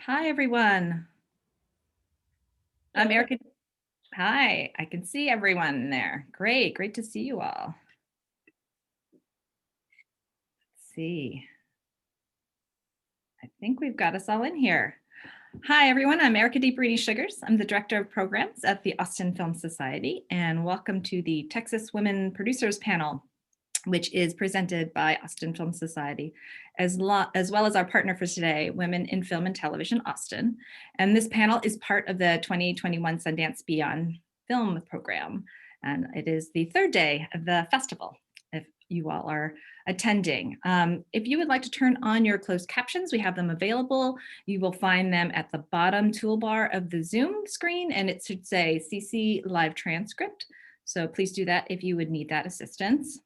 Hi, everyone. I'm Erica. Hi, I can see everyone there. Great to see you all. Let's see. I think we've got us all in here. Hi, everyone. I'm Erica DeBrini-Sugars. I'm the Director of Programs at the Austin Film Society, and welcome to the Texas Women Producers Panel, which is presented by Austin Film Society, as well as our partner for today, Women in Film and Television Austin. And this panel is part of the 2021 Sundance Beyond Film program. And it is the third day of the festival, if you all are attending. If you would like to turn on your closed captions, we have them available. You will find them at the bottom toolbar of the Zoom screen, and it should say CC Live Transcript. So please do that if you would need that assistance.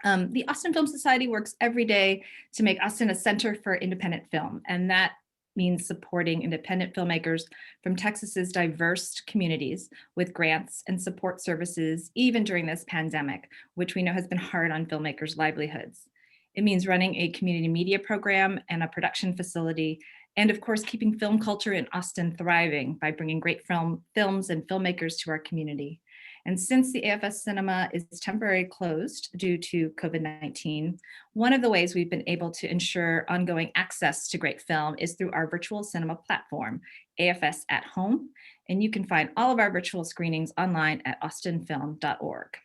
The Austin Film Society works every day to make Austin a center for independent film, and that means supporting independent filmmakers from Texas's diverse communities with grants and support services, even during this pandemic, which we know has been hard on filmmakers' livelihoods. It means running a community media program and a production facility, and of course, keeping film culture in Austin thriving by bringing great films and filmmakers to our community. And since the AFS Cinema is temporarily closed due to COVID-19, one of the ways we've been able to ensure ongoing access to great film is through our virtual cinema platform, AFS at Home. And you can find all of our virtual screenings online at austinfilm.org.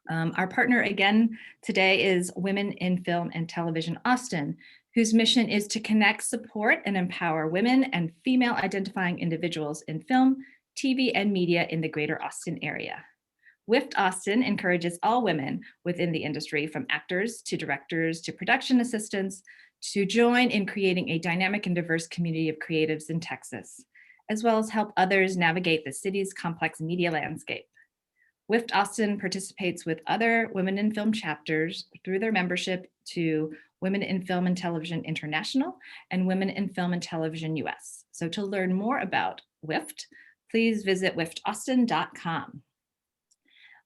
Our partner again today is Women in Film and Television Austin, whose mission is to connect, support, and empower women and female identifying individuals in film, TV, and media in the greater Austin area. WIFT Austin encourages all women within the industry, from actors to directors to production assistants, to join in creating a dynamic and diverse community of creatives in Texas, as well as help others navigate the city's complex media landscape. WIFT Austin participates with other Women in Film chapters through their membership to Women in Film and Television International and Women in Film and Television US. So to learn more about WIFT, please visit wiftaustin.com.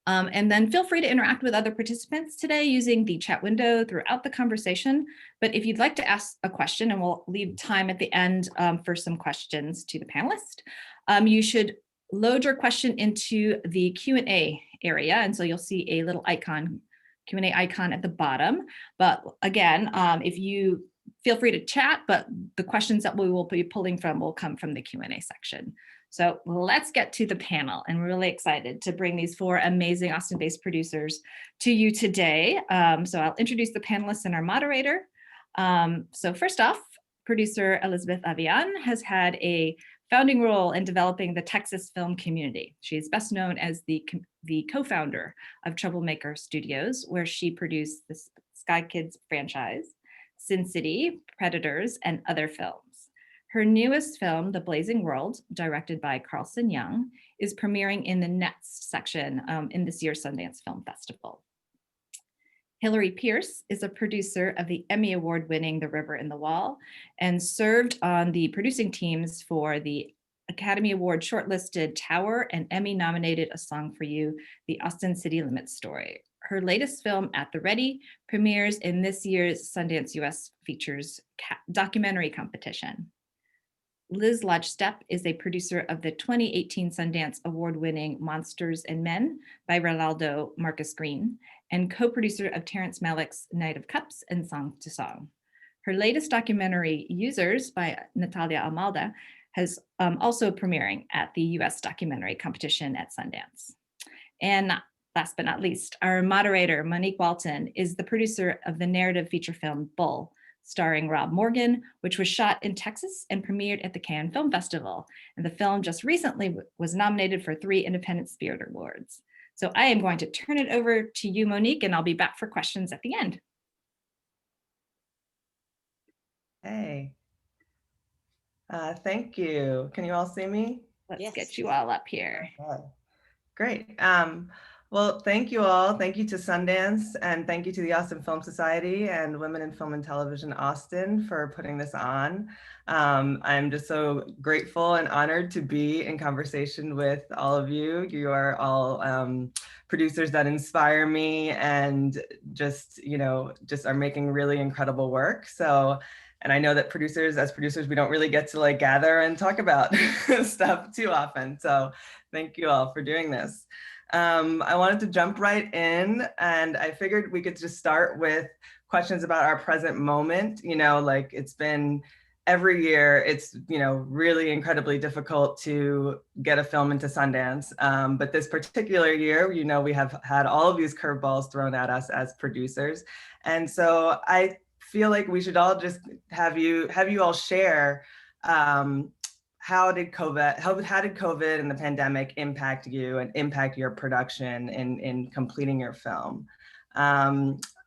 And then feel free to interact with other participants today using the chat window throughout the conversation. But if you'd like to ask a question, and we'll leave time at the end for some questions to the panelists, you should load your question into the Q&A area. And so you'll see a little icon, Q&A icon at the bottom. But again, if you feel free to chat, but the questions that we will be pulling from will come from the Q&A section. So let's get to the panel, and we're really excited to bring these four amazing Austin-based producers to you today. So I'll introduce the panelists and our moderator. So first off, producer Elizabeth Avian has had a founding role in developing the Texas film community. She is best known as the co-founder of Troublemaker Studios, where she produced the Sky Kids franchise, Sin City, Predators, and other films. Her newest film, The Blazing World, directed by Carlson Young, is premiering in the Next section in this year's Sundance Film Festival. Hillary Pierce is a producer of the Emmy Award-winning The River in the Wall and served on the producing teams for the Academy Award shortlisted Tower and Emmy-nominated A Song for You, The Austin City Limits Story. Her latest film, At the Ready, premieres in this year's Sundance US Features Documentary Competition. Liz Lodge Stepp is a producer of the 2018 Sundance Award-winning Monsters and Men by Ronaldo Marcus Green, and co-producer of Terrence Malick's Night of Cups and Song to Song. Her latest documentary, Users by Natalia Almalda, has also premiering at the US Documentary Competition at Sundance. And last but not least, our moderator, Monique Walton, is the producer of the narrative feature film Bull, starring Rob Morgan, which was shot in Texas and premiered at the Cannes Film Festival. And the film just recently was nominated for 3 Independent Spirit Awards. So I am going to turn it over to you, Monique, and I'll be back for questions at the end. Hey, thank you. Can you all see me? Let's get you all up here. Okay. Great. Well, thank you all. Thank you to Sundance, and thank you to the Austin Film Society and Women in Film and Television Austin for putting this on. I'm just so grateful and honored to be in conversation with all of you. You are all producers that inspire me and just are making really incredible work. So And I know that as producers, we don't really get to like gather and talk about stuff too often. So thank you all for doing this. I wanted to jump right in, and I figured we could just start with questions about our present moment. You know, like it's been every year, it's, you know, really incredibly difficult to get a film into Sundance. But this particular year, you know, we have had all of these curveballs thrown at us as producers. And so I feel like we should all just have you all share how did COVID and the pandemic impact you and impact your production in completing your film?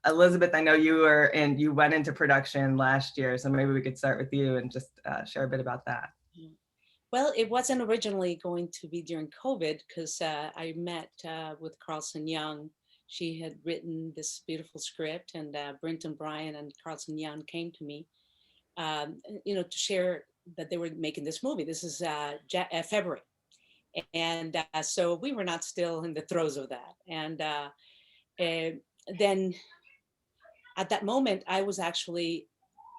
Elizabeth, I know you went into production last year, so maybe we could start with you and just share a bit about that. Well, it wasn't originally going to be during COVID because I met with Carlson Young. She had written this beautiful script, and Brinton Bryan and Carlson Young came to me, you know, to share that they were making this movie. This is February. And so we were not still in the throes of that. And then at that moment, I was actually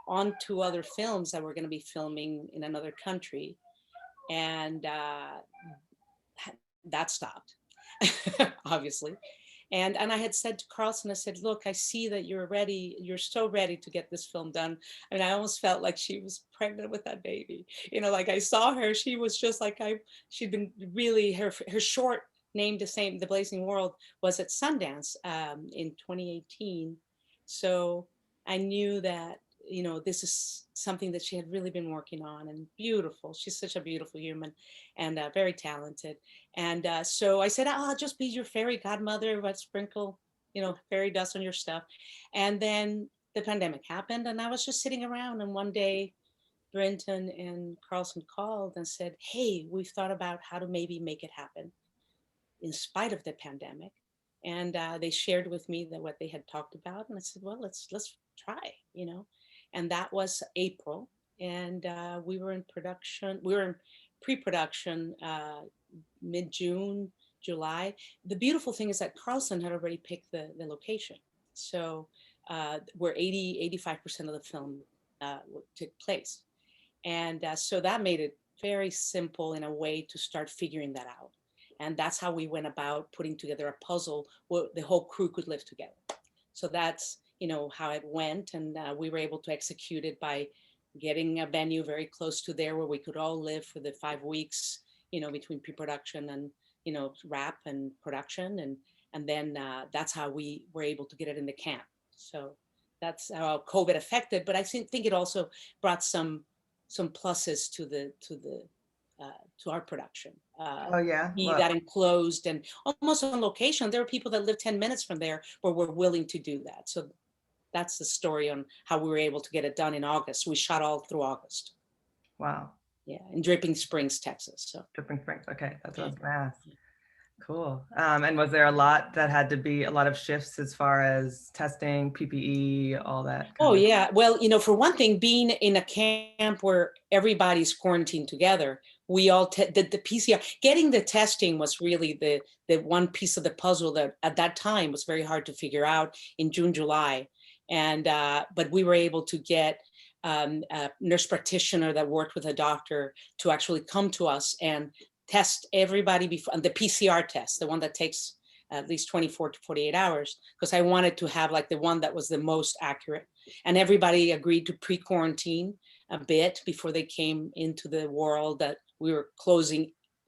on 2 other films that were going to be filming in another country. And that stopped, obviously. And I had said to Carlson, I said, look, I see that you're ready. You're so ready to get this film done. I mean, I almost felt like she was pregnant with that baby. You know, like I saw her, she was just like, she'd been really, her short named the same, The Blazing World, was at Sundance in 2018. So I knew that, you know, this is something that she had really been working on, and beautiful. She's such a beautiful human and very talented. And so I said, I'll just be your fairy godmother, but sprinkle, you know, fairy dust on your stuff. And then the pandemic happened, and I was just sitting around, and one day Brinton and Carlson called and said, hey, we've thought about how to maybe make it happen in spite of the pandemic. And they shared with me that what they had talked about, and I said, well, let's try, you know. And that was April, and we were in production. We were in pre-production mid-June, July. The beautiful thing is that Carlson had already picked the location. So where 85% of the film took place. And so that made it very simple in a way to start figuring that out. And that's how we went about putting together a puzzle where the whole crew could live together. So that's, you know, how it went. And we were able to execute it by getting a venue very close to there where we could all live for the 5 weeks, you know, between pre-production and, you know, wrap and production. And then that's how we were able to get it in the camp. So that's how COVID affected. But I think it also brought some pluses to our production. Oh yeah, We got enclosed and almost on location. There were people that live 10 minutes from there where we're willing to do that. So that's the story on how we were able to get it done in August. We shot all through August. Wow. Yeah, in Dripping Springs, Texas. So Dripping Springs. Okay, that's what I was gonna ask. Cool. And was there a lot of shifts as far as testing, PPE, all that? Oh yeah. Well, you know, for one thing, being in a camp where everybody's quarantined together, we all did the PCR. Getting the testing was really the one piece of the puzzle that at that time was very hard to figure out in June, July. And but we were able to get a nurse practitioner that worked with a doctor to actually come to us and test everybody before the PCR test, the one that takes at least 24 to 48 hours, because I wanted to have like the one that was the most accurate. And everybody agreed to pre-quarantine a bit before they came into the world that we were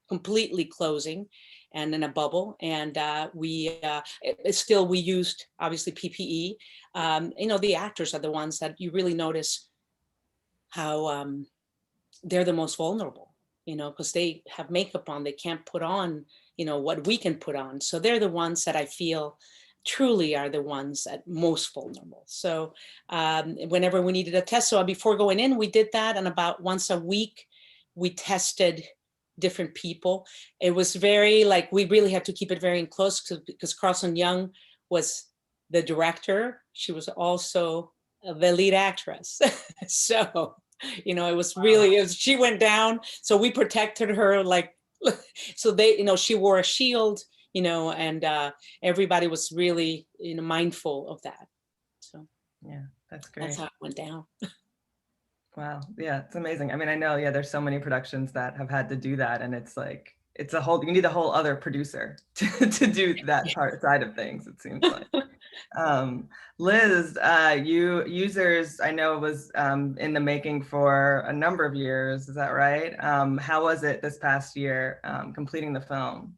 completely closing and in a bubble. And we used obviously PPE. You know, the actors are the ones that you really notice how they're the most vulnerable, you know, because they have makeup on, they can't put on, you know, what we can put on. So they're the ones that I feel truly are the ones that most vulnerable. So whenever we needed a test, so before going in, we did that. And about once a week, we tested different people. It was very like, we really had to keep it very close because Carlson Young was the director. She was also the lead actress. So, you know, it was really, she went down. So we protected her like, so they, you know, she wore a shield, you know, and everybody was really, you know, mindful of that. So yeah, that's great. That's how it went down. Wow. Yeah, it's amazing. I mean, I know, yeah, there's so many productions that have had to do that, and it's like, it's a whole, you need a whole other producer to do that part side of things, it seems like. Liz, you users, I know was in the making for a number of years, is that right? How was it this past year completing the film?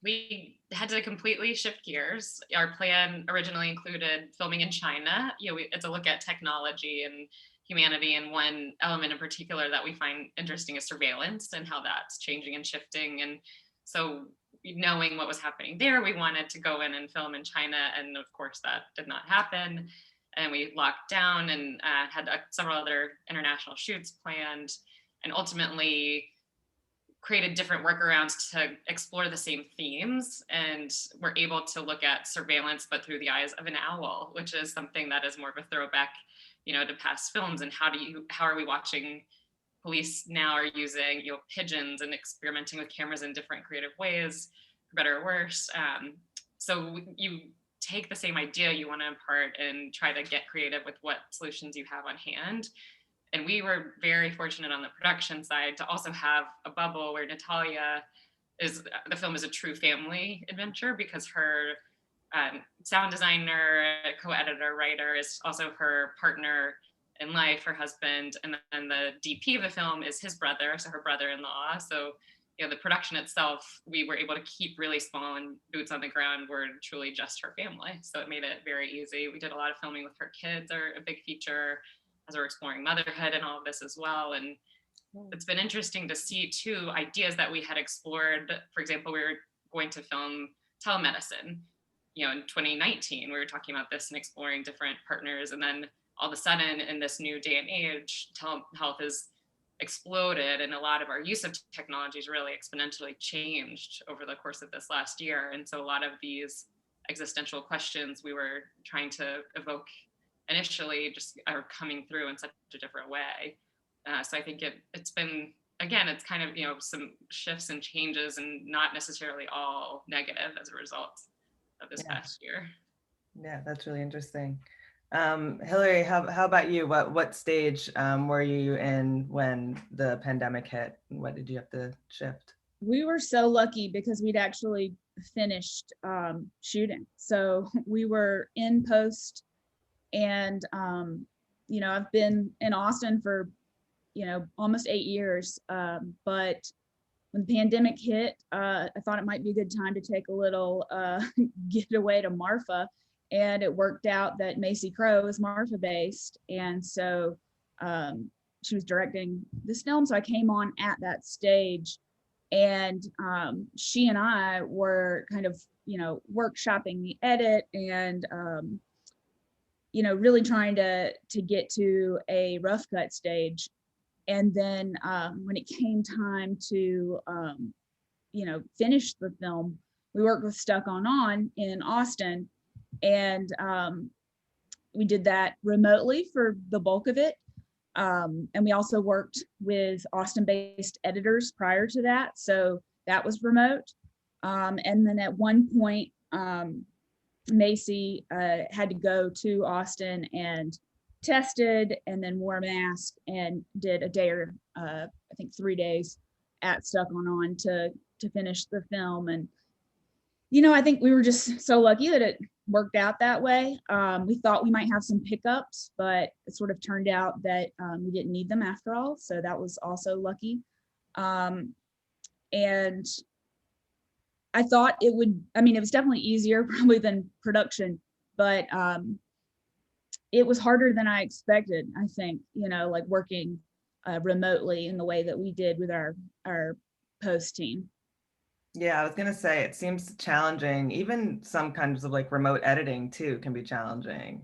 We had to completely shift gears. Our plan originally included filming in China. It's a look at technology and humanity, and one element in particular that we find interesting is surveillance and how that's changing and shifting. And so, knowing what was happening there, we wanted to go in and film in China, and of course that did not happen. And we locked down and had several other international shoots planned, and ultimately created different workarounds to explore the same themes, and we're able to look at surveillance but through the eyes of an owl, which is something that is more of a throwback, to past films. And how are we watching police now are using pigeons and experimenting with cameras in different creative ways, for better or worse. So you take the same idea you want to impart and try to get creative with what solutions you have on hand. And we were very fortunate on the production side to also have a bubble where Natalia the film is a true family adventure, because her sound designer, co-editor, writer is also her partner in life, her husband, and then the DP of the film is his brother, so her brother-in-law. So the production itself, we were able to keep really small, and boots on the ground were truly just her family. So it made it very easy. We did a lot of filming with her kids, are a big feature, as we're exploring motherhood and all of this as well. And it's been interesting to see too, ideas that we had explored. For example, we were going to film telemedicine, in 2019, we were talking about this and exploring different partners. And then all of a sudden in this new day and age, telehealth has exploded, and a lot of our use of technologies really exponentially changed over the course of this last year. And so a lot of these existential questions we were trying to evoke initially just are coming through in such a different way. So I think it's been, again, it's kind of, some shifts and changes, and not necessarily all negative as a result of this past year. Yeah, that's really interesting. Hillary, how about you? What stage were you in when the pandemic hit? What did you have to shift? We were so lucky because we'd actually finished shooting. So we were in post. And, I've been in Austin for, almost 8 years. But when the pandemic hit, I thought it might be a good time to take a little getaway to Marfa. And it worked out that Macy Crow is Marfa based. And so she was directing this film. So I came on at that stage. And she and I were kind of, workshopping the edit and, really trying to get to a rough cut stage. And then when it came time to, finish the film, we worked with Stuck On in Austin. And we did that remotely for the bulk of it. And we also worked with Austin-based editors prior to that. So that was remote. And then at one point, Macy had to go to Austin and tested, and then wore a mask and did a day or I think 3 days at Stuck On to finish the film. And I think we were just so lucky that it worked out that way. We thought we might have some pickups, but it sort of turned out that we didn't need them after all. So that was also lucky. And I thought it was definitely easier probably than production, but it was harder than I expected, I think, like working remotely in the way that we did with our post team. Yeah, I was going to say, it seems challenging. Even some kinds of like remote editing too can be challenging,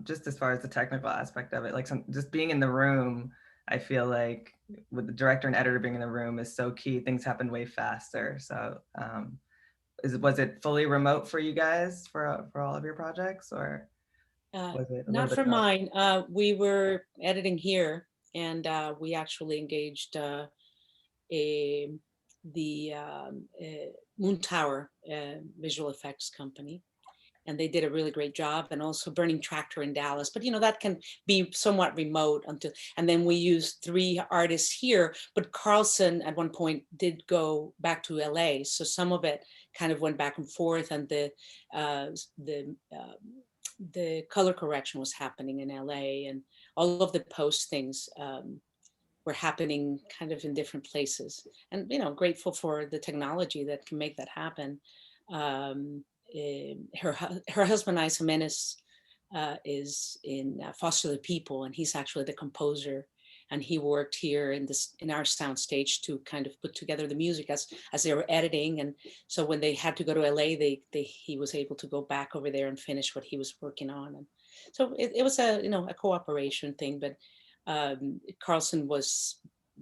just as far as the technical aspect of it. Like just being in the room, I feel like with the director and editor being in the room is so key. Things happen way faster. So was it fully remote for you guys for all of your projects, or was it not for mine? We were editing here, and we actually engaged the Moon Tower visual effects company, and they did a really great job, and also Burning Tractor in Dallas. But that can be somewhat remote and then we used 3 artists here, but Carlson at one point did go back to LA. So some of it kind of went back and forth, and the color correction was happening in LA, and all of the post things were happening kind of in different places. And, grateful for the technology that can make that happen. Her husband, Isa Menace, is in Foster the People, and he's actually the composer. And he worked here in our sound stage to kind of put together the music as they were editing. And so when they had to go to LA, he was able to go back over there and finish what he was working on. And so it was a cooperation thing. But Carlson was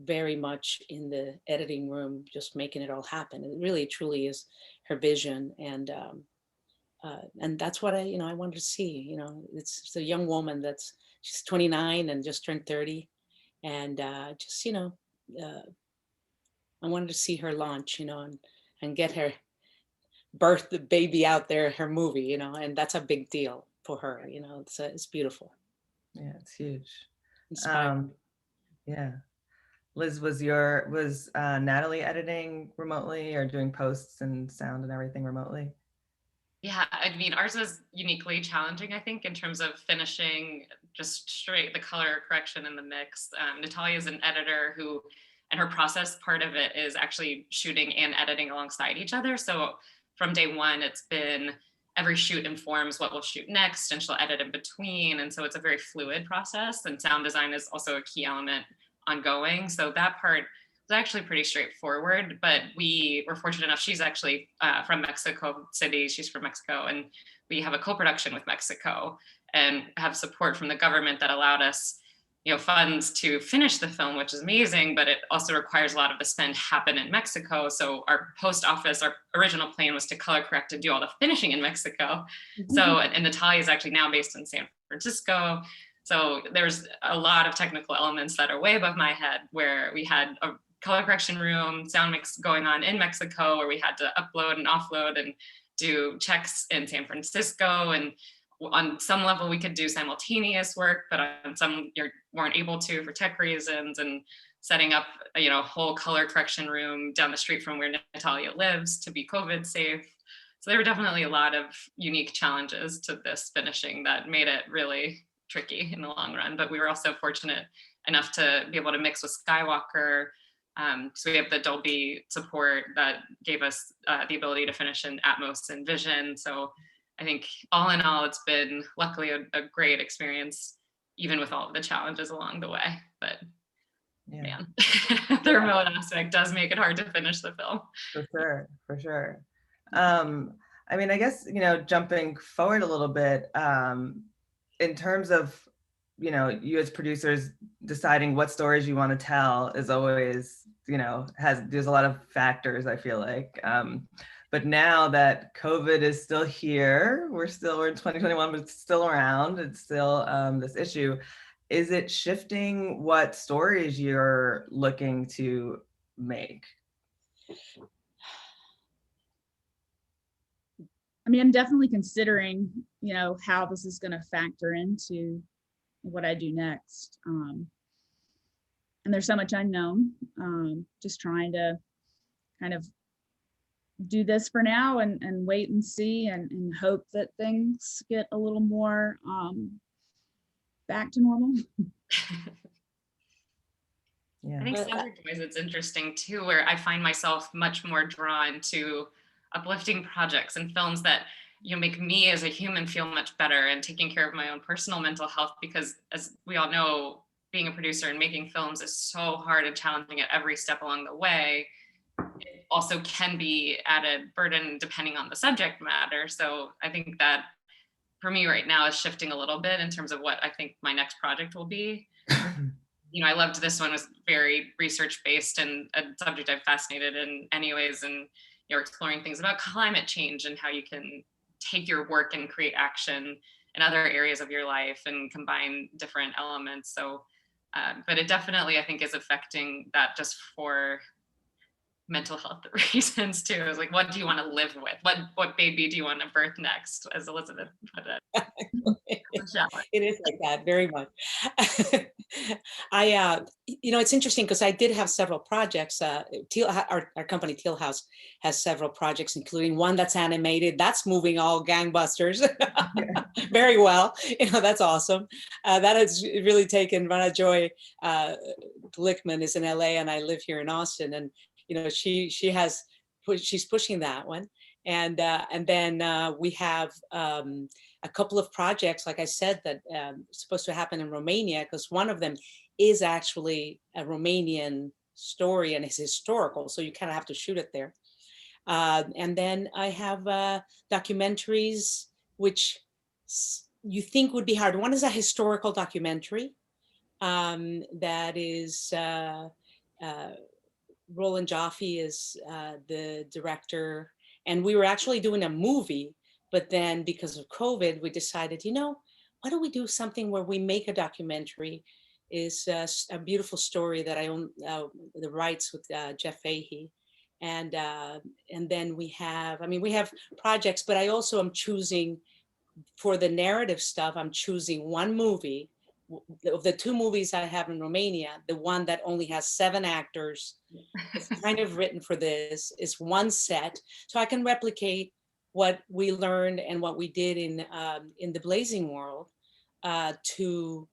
very much in the editing room, just making it all happen. It really, truly is her vision, and that's what I wanted to see. It's a young woman she's 29 and just turned 30, and I wanted to see her launch, and get her birth the baby out there, her movie, and that's a big deal for her. It's beautiful. Yeah, it's huge. Inspiring. Yeah. Liz, was Natalie editing remotely or doing posts and sound and everything remotely? Yeah, I mean, ours was uniquely challenging, I think, in terms of finishing just straight the color correction in the mix. Natalia is an editor and her process part of it is actually shooting and editing alongside each other. So from day one, it's been every shoot informs what we'll shoot next, and she'll edit in between. And so it's a very fluid process, and sound design is also a key element ongoing. So that part was actually pretty straightforward, but we were fortunate enough. She's actually from Mexico City. She's from Mexico, and we have a co-production with Mexico and have support from the government that allowed us, funds to finish the film, which is amazing, but it also requires a lot of the spend happen in Mexico. So our post office, our original plan was to color correct and do all the finishing in Mexico. So, and Natalia is actually now based in San Francisco. So there's a lot of technical elements that are way above my head, where we had a color correction room, sound mix going on in Mexico, where we had to upload and offload and do checks in San Francisco. And on some level we could do simultaneous work, but on some you weren't able to for tech reasons, and setting up a whole color correction room down the street from where Natalia lives to be COVID safe. So there were definitely a lot of unique challenges to this finishing that made it really tricky in the long run. But we were also fortunate enough to be able to mix with Skywalker. So we have the Dolby support that gave us the ability to finish in Atmos and Vision. So I think all in all, it's been luckily a great experience, even with all of the challenges along the way. But man, the remote aspect does make it hard to finish the film. For sure. I mean, I guess, jumping forward a little bit, in terms of, you as producers deciding what stories you want to tell is always, there's a lot of factors, I feel like. But now that COVID is still here, we're in 2021, but it's still around. It's still this issue. Is it shifting what stories you're looking to make? I mean, I'm definitely considering, how this is going to factor into what I do next. And there's so much unknown. Just trying to kind of do this for now and wait and see and hope that things get a little more back to normal. Yeah. I think subject-wise, it's interesting too, where I find myself much more drawn to uplifting projects and films that make me as a human feel much better, and taking care of my own personal mental health, because as we all know, being a producer and making films is so hard and challenging at every step along the way. It also can be added burden depending on the subject matter. So I think that for me right now is shifting a little bit in terms of what I think my next project will be. I loved this one, was very research based and a subject I'm fascinated in anyways. And you're exploring things about climate change and how you can take your work and create action in other areas of your life and combine different elements. So, but it definitely, I think, is affecting that just for mental health reasons too. It was like, what do you want to live with? What baby do you want to birth next, as Elizabeth put it? It is like that, very much. It's interesting because I did have several projects. Our company Teal House has several projects, including one that's animated. That's moving all gangbusters very well. That's awesome. That has really taken Rana Joy Glickman is in LA and I live here in Austin, and she's pushing that one. And then we have a couple of projects, like I said, that supposed to happen in Romania, because one of them is actually a Romanian story and it's historical, so you kind of have to shoot it there. And then I have documentaries, which you think would be hard. One is a historical documentary that is Roland Jaffe is the director, and we were actually doing a movie, but then because of COVID, we decided, why don't we do something where we make a documentary? Is a beautiful story that I own the rights with Jeff Fahey. And then we have projects, but I also am choosing for the narrative stuff, I'm choosing one movie. Of the two movies I have in Romania, the one that only has 7 actors, it's kind of written for this, is one set. So I can replicate what we learned and what we did in the Blazing World to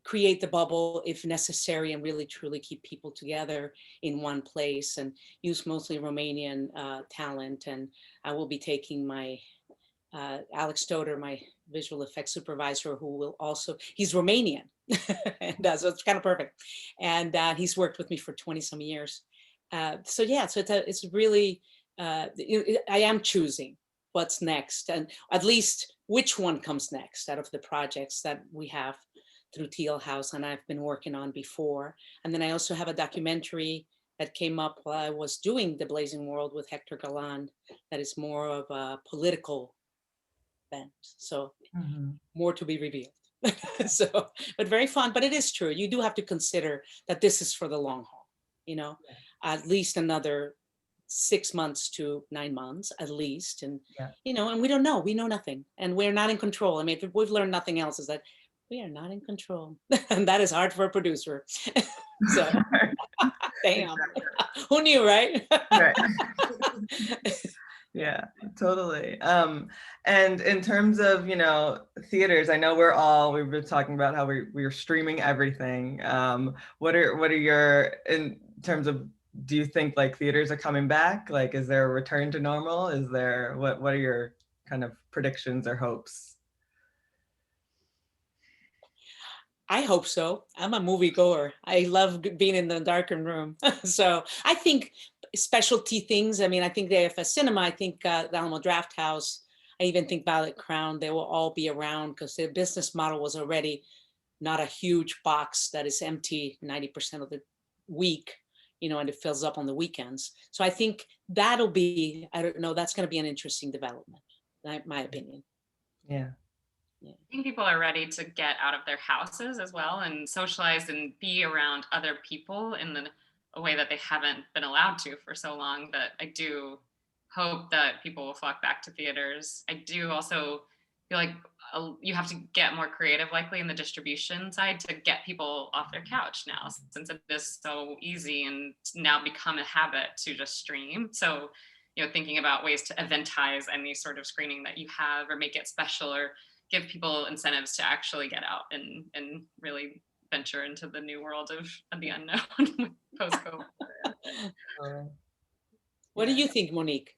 create the bubble if necessary and really truly keep people together in one place and use mostly Romanian talent. And I will be taking my Alex Stoder, my visual effects supervisor, who will also, he's Romanian, and so it's kind of perfect. And he's worked with me for 20 some years. So it's really, I am choosing what's next, and at least which one comes next out of the projects that we have through Teal House and I've been working on before. And then I also have a documentary that came up while I was doing The Blazing World with Hector Galland that is more of a political bent. So more to be revealed. But very fun. But it is true. You do have to consider that this is for the long haul, at least another 6 months to 9 months at least. And, and we don't know, we know nothing and we're not in control. I mean, if we've learned nothing else is that we are not in control. And that is hard for a producer. So, damn, who knew, right? Right. Yeah, totally. And in terms of, theaters, I know we've been talking about how we're streaming everything. What are your, in terms of, do you think like theaters are coming back? Like, is there a return to normal? Is there, what are your kind of predictions or hopes? I hope so. I'm a moviegoer. I love being in the darkened room. So I think specialty things. I mean, I think the AFS Cinema, I think the Alamo Draft House, I even think Violet Crown, they will all be around because their business model was already not a huge box that is empty 90% of the week, and it fills up on the weekends. So I think that'll be, I don't know, that's going to be an interesting development, my opinion. Yeah. I think people are ready to get out of their houses as well and socialize and be around other people in a way that they haven't been allowed to for so long, that I do hope that people will flock back to theaters. I do also feel like you have to get more creative likely in the distribution side to get people off their couch now, since it is so easy and now become a habit to just stream. So, thinking about ways to eventize any sort of screening that you have or make it special or give people incentives to actually get out and really venture into the new world of the unknown post-COVID. What do you think, Monique?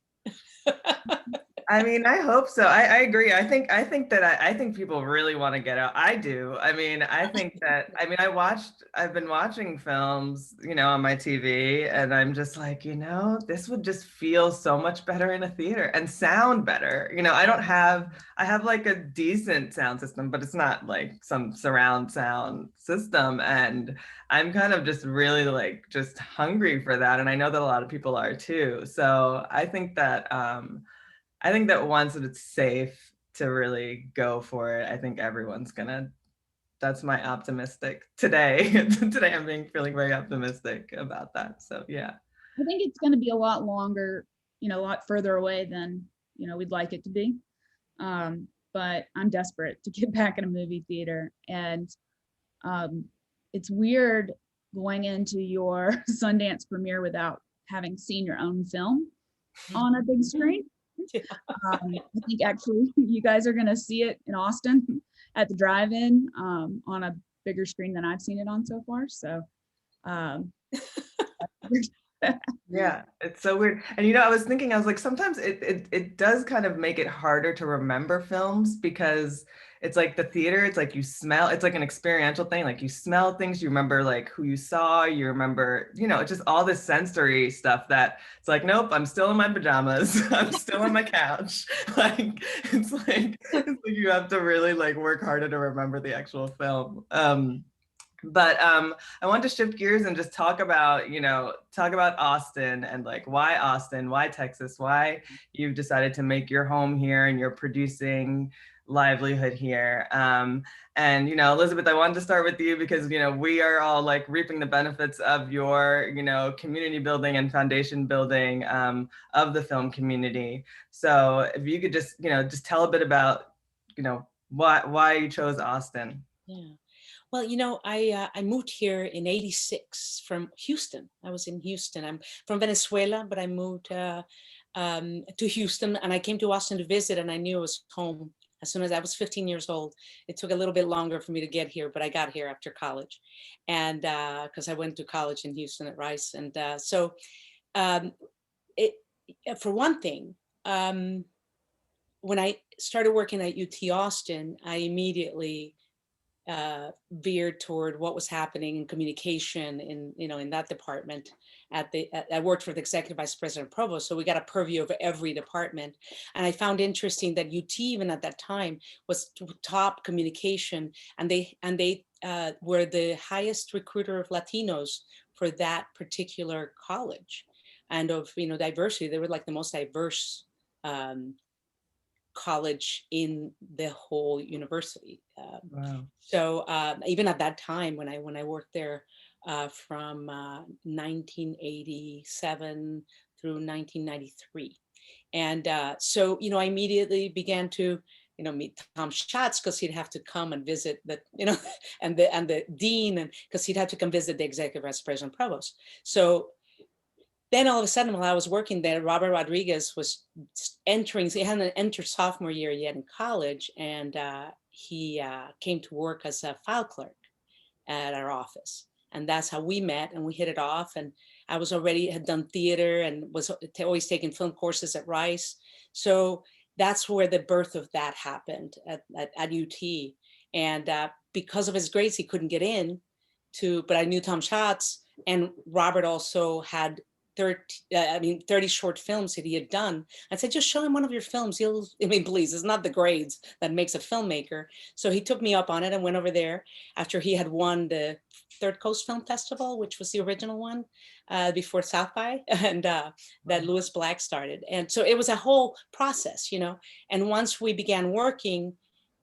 I mean, I hope so. I agree. I think people really want to get out. I do. I mean, I think that, I've been watching films, on my TV, and I'm just like, this would just feel so much better in a theater and sound better. I have like a decent sound system, but it's not like some surround sound system. And I'm kind of just really like just hungry for that. And I know that a lot of people are too. So I think that, once it's safe to really go for it, I think everyone's gonna that's my optimistic today. Today I'm feeling very optimistic about that. So yeah. I think it's going to be a lot longer, a lot further away than, we'd like it to be. But I'm desperate to get back in a movie theater. And it's weird going into your Sundance premiere without having seen your own film on a big screen. Yeah. I think actually you guys are going to see it in Austin at the drive-in on a bigger screen than I've seen it on so far. So yeah, it's so weird. And I was thinking, I was like, sometimes it does kind of make it harder to remember films, because it's like the theater, it's like you smell, it's like an experiential thing. Like you smell things, you remember like who you saw, you remember, it's just all this sensory stuff that it's like, nope, I'm still in my pajamas. I'm still on my couch. It's like you have to really like work harder to remember the actual film. But I want to shift gears and just talk about Austin, and like why Austin, why Texas, why you've decided to make your home here and your producing livelihood here. And Elizabeth, I wanted to start with you because we are all like reaping the benefits of your community building and foundation building of the film community. So if you could just tell a bit about why you chose Austin. Yeah. Well, I moved here in '86 from Houston. I was in Houston. I'm from Venezuela, but I moved to Houston, and I came to Austin to visit, and I knew it was home as soon as I was 15 years old. It took a little bit longer for me to get here, but I got here after college, and because I went to college in Houston at Rice. And for one thing, when I started working at UT Austin, I immediately veered toward what was happening in communication in that department. I worked for the executive vice president provost, so we got a purview of every department. And I found interesting that UT, even at that time, was top communication, and they were the highest recruiter of Latinos for that particular college, and of diversity. They were like the most diverse college in the whole university. Wow. So even at that time, when I worked there from 1987 through 1993, and so I immediately began to meet Tom Schatz, because he'd have to come and visit the and the dean, and because he'd have to come visit the executive vice president provost. So then all of a sudden, while I was working there, Robert Rodriguez was entering. So he hadn't entered sophomore year yet in college, and he came to work as a file clerk at our office, and that's how we met, and we hit it off. And I had done theater and was always taking film courses at Rice, so that's where the birth of that happened at UT. And because of his grades, he couldn't get in but I knew Tom Schatz, and Robert also had 30 short films that he had done. I said, just show him one of your films. Please, it's not the grades that makes a filmmaker. So he took me up on it and went over there after he had won the Third Coast Film Festival, which was the original one before South by, and that Louis Black started. And so it was a whole process, and once we began working,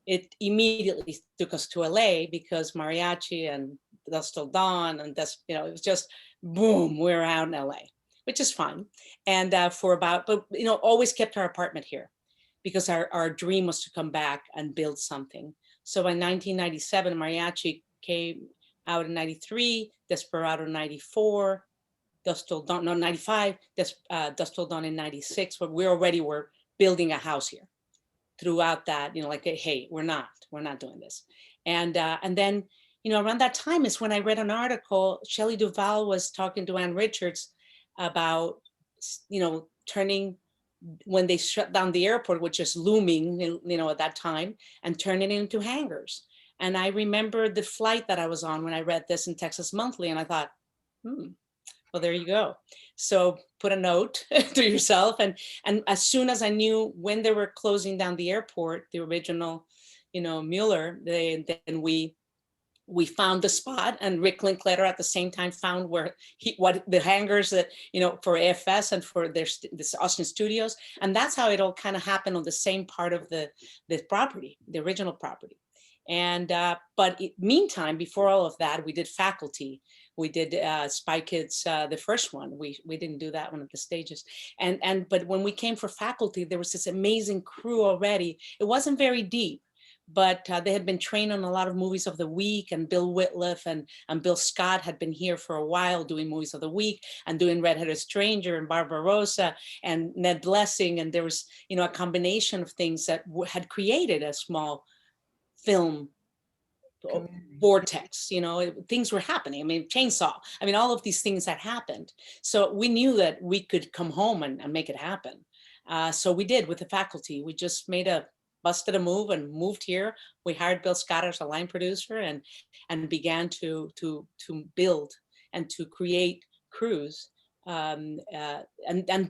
it immediately took us to LA, because Mariachi and Dusk Till Dawn and it was just boom, we were out in LA, which is fine. And but always kept our apartment here, because our dream was to come back and build something. So in 1997, Mariachi came out in 93, Desperado 94, Dusk Till Dawn, 95, Dusk Till Dawn in 96, but we already were building a house here. Throughout that, like, hey, we're not doing this. And then, around that time is when I read an article. Shelley Duvall was talking to Ann Richards about, turning, when they shut down the airport, which is looming, at that time, and turning it into hangars. And I remember the flight that I was on when I read this in Texas Monthly, and I thought, well, there you go. So put a note to yourself. And as soon as I knew when they were closing down the airport, the original, Mueller, then we found the spot, and Rick Linkletter at the same time found what the hangars that, for AFS and for this Austin studios. And that's how it all kind of happened on the same part of the property, the original property. And but meantime, before all of that, we did faculty. We did Spy Kids, the first one. We didn't do that one at the stages. But when we came for faculty, there was this amazing crew already. It wasn't very deep, but they had been trained on a lot of movies of the week, and Bill Whitliff and Bill Scott had been here for a while doing movies of the week and doing Red-Headed Stranger and Barbarossa and Ned Blessing. And there was, you know, a combination of things that had created a small film vortex, you know, things were happening. I mean, Chainsaw, I mean, all of these things had happened. So we knew that we could come home and make it happen. So we did with the faculty. We just busted a move and moved here. We hired Bill Scott as a line producer and began to build and to create crews. And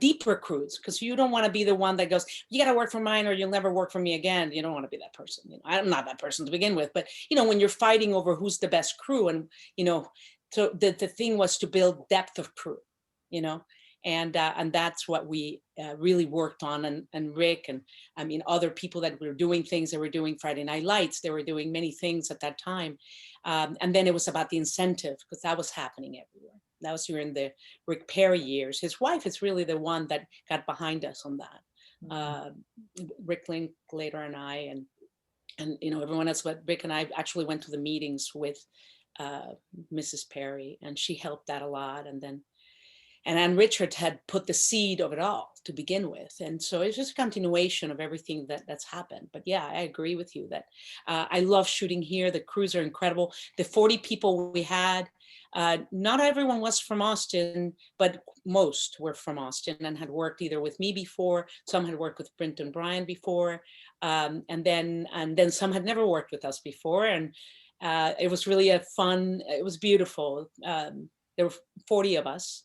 deeper crews, because you don't want to be the one that goes, you got to work for mine or you'll never work for me again. You don't want to be that person. You know, I'm not that person to begin with, but you know, when you're fighting over who's the best crew, and you know, so the thing was to build depth of crew, you know, and that's what we really worked on. And Rick and I mean other people that were doing things. They were doing Friday Night Lights. They were doing many things at that time, and then it was about the incentive, because that was happening everywhere. That was during the Rick Perry years. His wife is really the one that got behind us on that. Rick Linklater and I, and you know, everyone else, but Rick and I actually went to the meetings with Mrs. Perry, and she helped that a lot. And then, and Ann Richard had put the seed of it all to begin with. And so it's just a continuation of everything that's happened. But yeah, I agree with you that I love shooting here. The crews are incredible. The 40 people we had, not everyone was from Austin, but most were from Austin and had worked either with me before. Some had worked with Brent and Brian before. And then some had never worked with us before. And it was really it was beautiful. There were 40 of us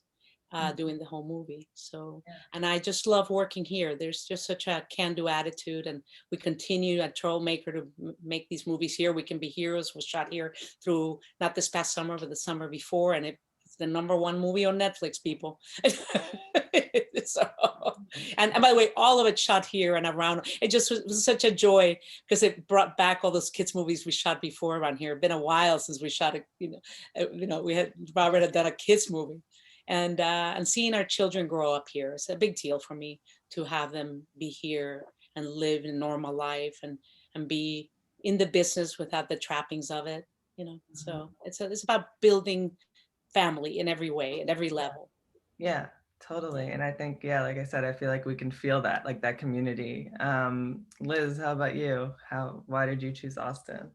doing the whole movie. So, and I just love working here. There's just such a can-do attitude, and we continue at Trollmaker to make these movies here. We Can Be Heroes was shot here through, not this past summer, but the summer before, and it's the #1 movie on Netflix, people. So, and by the way, all of it shot here and around. It just was such a joy, because it brought back all those kids movies we shot before around here. It's been a while since we shot Robert had done a kids movie. And seeing our children grow up here is a big deal for me, to have them be here and live a normal life and be in the business without the trappings of it, you know. So it's about building family in every way, at every level. Yeah, totally. And I think, yeah, like I said, I feel like we can feel that, like that community. Liz, how about you? Why did you choose Austin?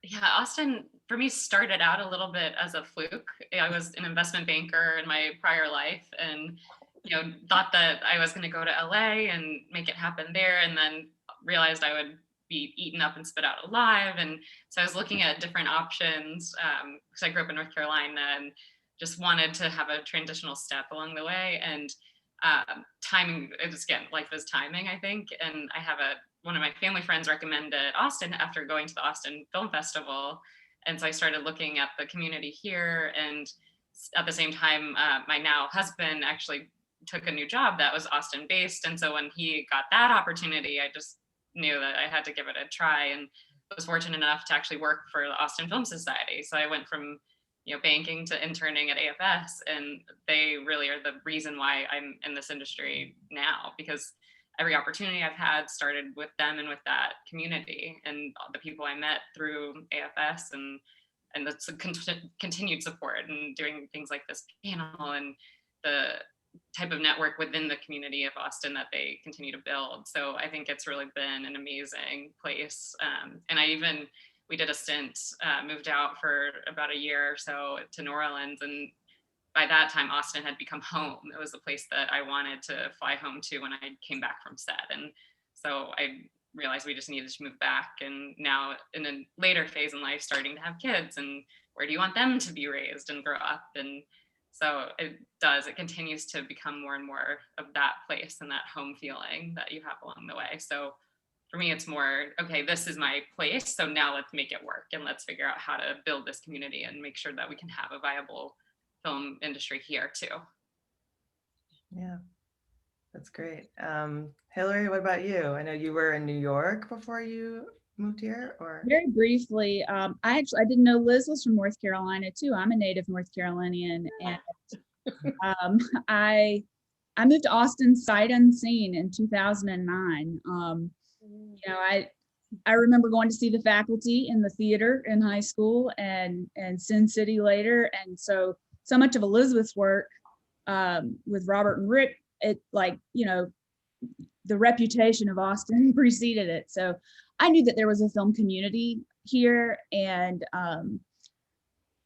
Yeah, Austin for me started out a little bit as a fluke. I was an investment banker in my prior life, and thought that I was going to go to LA and make it happen there, and then realized I would be eaten up and spit out alive. And so I was looking at different options, because I grew up in North Carolina and just wanted to have a transitional step along the way. And timing, life is timing, I think. And I have one of my family friends recommended Austin after going to the Austin Film Festival. And so I started looking at the community here. And at the same time, my now husband actually took a new job that was Austin based. And so when he got that opportunity, I just knew that I had to give it a try, and was fortunate enough to actually work for the Austin Film Society. So I went from banking to interning at AFS, and they really are the reason why I'm in this industry now, because every opportunity I've had started with them and with that community and the people I met through AFS, and that's a continued support and doing things like this panel and the type of network within the community of Austin that they continue to build. So I think it's really been an amazing place. And we did a stint, moved out for about a year or so to New Orleans. And by that time, Austin had become home. It was a place that I wanted to fly home to when I came back from set. And so I realized we just needed to move back. And now in a later phase in life, starting to have kids, and where do you want them to be raised and grow up? And so it continues to become more and more of that place and that home feeling that you have along the way. So for me, it's more, okay, this is my place. So now let's make it work, and let's figure out how to build this community and make sure that we can have a viable film industry here too. Yeah, that's great. Hillary, what about you? I know you were in New York before you moved here, or? Very briefly, I didn't know Liz was from North Carolina too. I'm a native North Carolinian, and I moved to Austin sight unseen in 2009. I remember going to see The Faculty in the theater in high school, and Sin City later, and so much of Elizabeth's work with Robert and Rick, it the reputation of Austin preceded it. So I knew that there was a film community here, and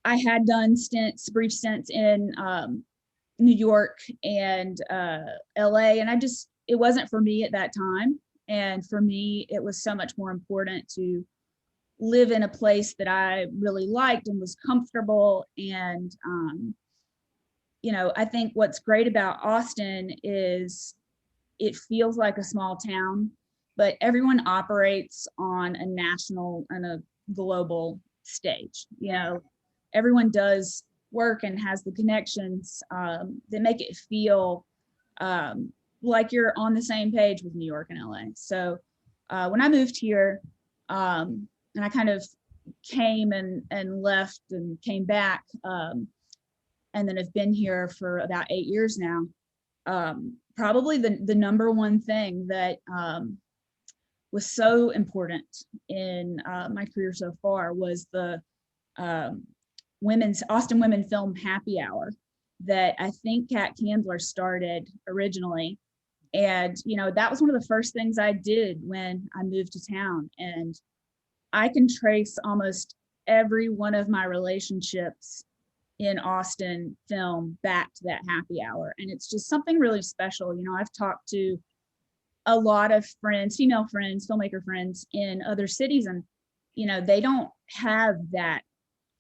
I had done brief stints in New York and LA, and it wasn't for me at that time. And for me, it was so much more important to live in a place that I really liked and was comfortable. And, I think what's great about Austin is it feels like a small town, but everyone operates on a national and a global stage. Everyone does work and has the connections that make it feel like you're on the same page with New York and LA. So when I moved here, and I kind of came and left and came back, and then have been here for about 8 years now, probably the number one thing that was so important in my career so far was the Austin Women Film Happy Hour that I think Kat Candler started originally. And, that was one of the first things I did when I moved to town. And I can trace almost every one of my relationships in Austin film back to that happy hour. And it's just something really special. I've talked to a lot of friends, female friends, filmmaker friends in other cities, and, they don't have that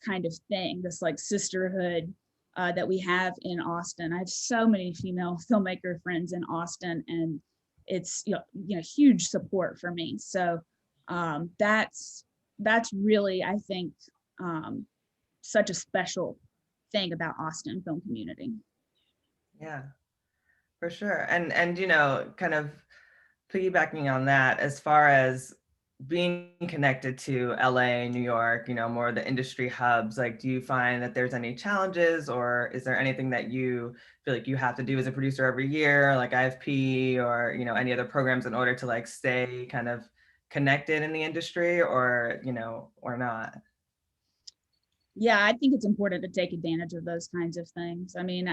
kind of thing, this like sisterhood that we have in Austin. I have so many female filmmaker friends in Austin, and it's huge support for me. So that's really, I think, such a special thing about Austin film community. Yeah, for sure. And kind of piggybacking on that, as far as being connected to LA, New York, more of the industry hubs, like, do you find that there's any challenges, or is there anything that you feel like you have to do as a producer every year, like IFP or, any other programs in order to like stay kind of connected in the industry, or, or not? Yeah, I think it's important to take advantage of those kinds of things. I mean,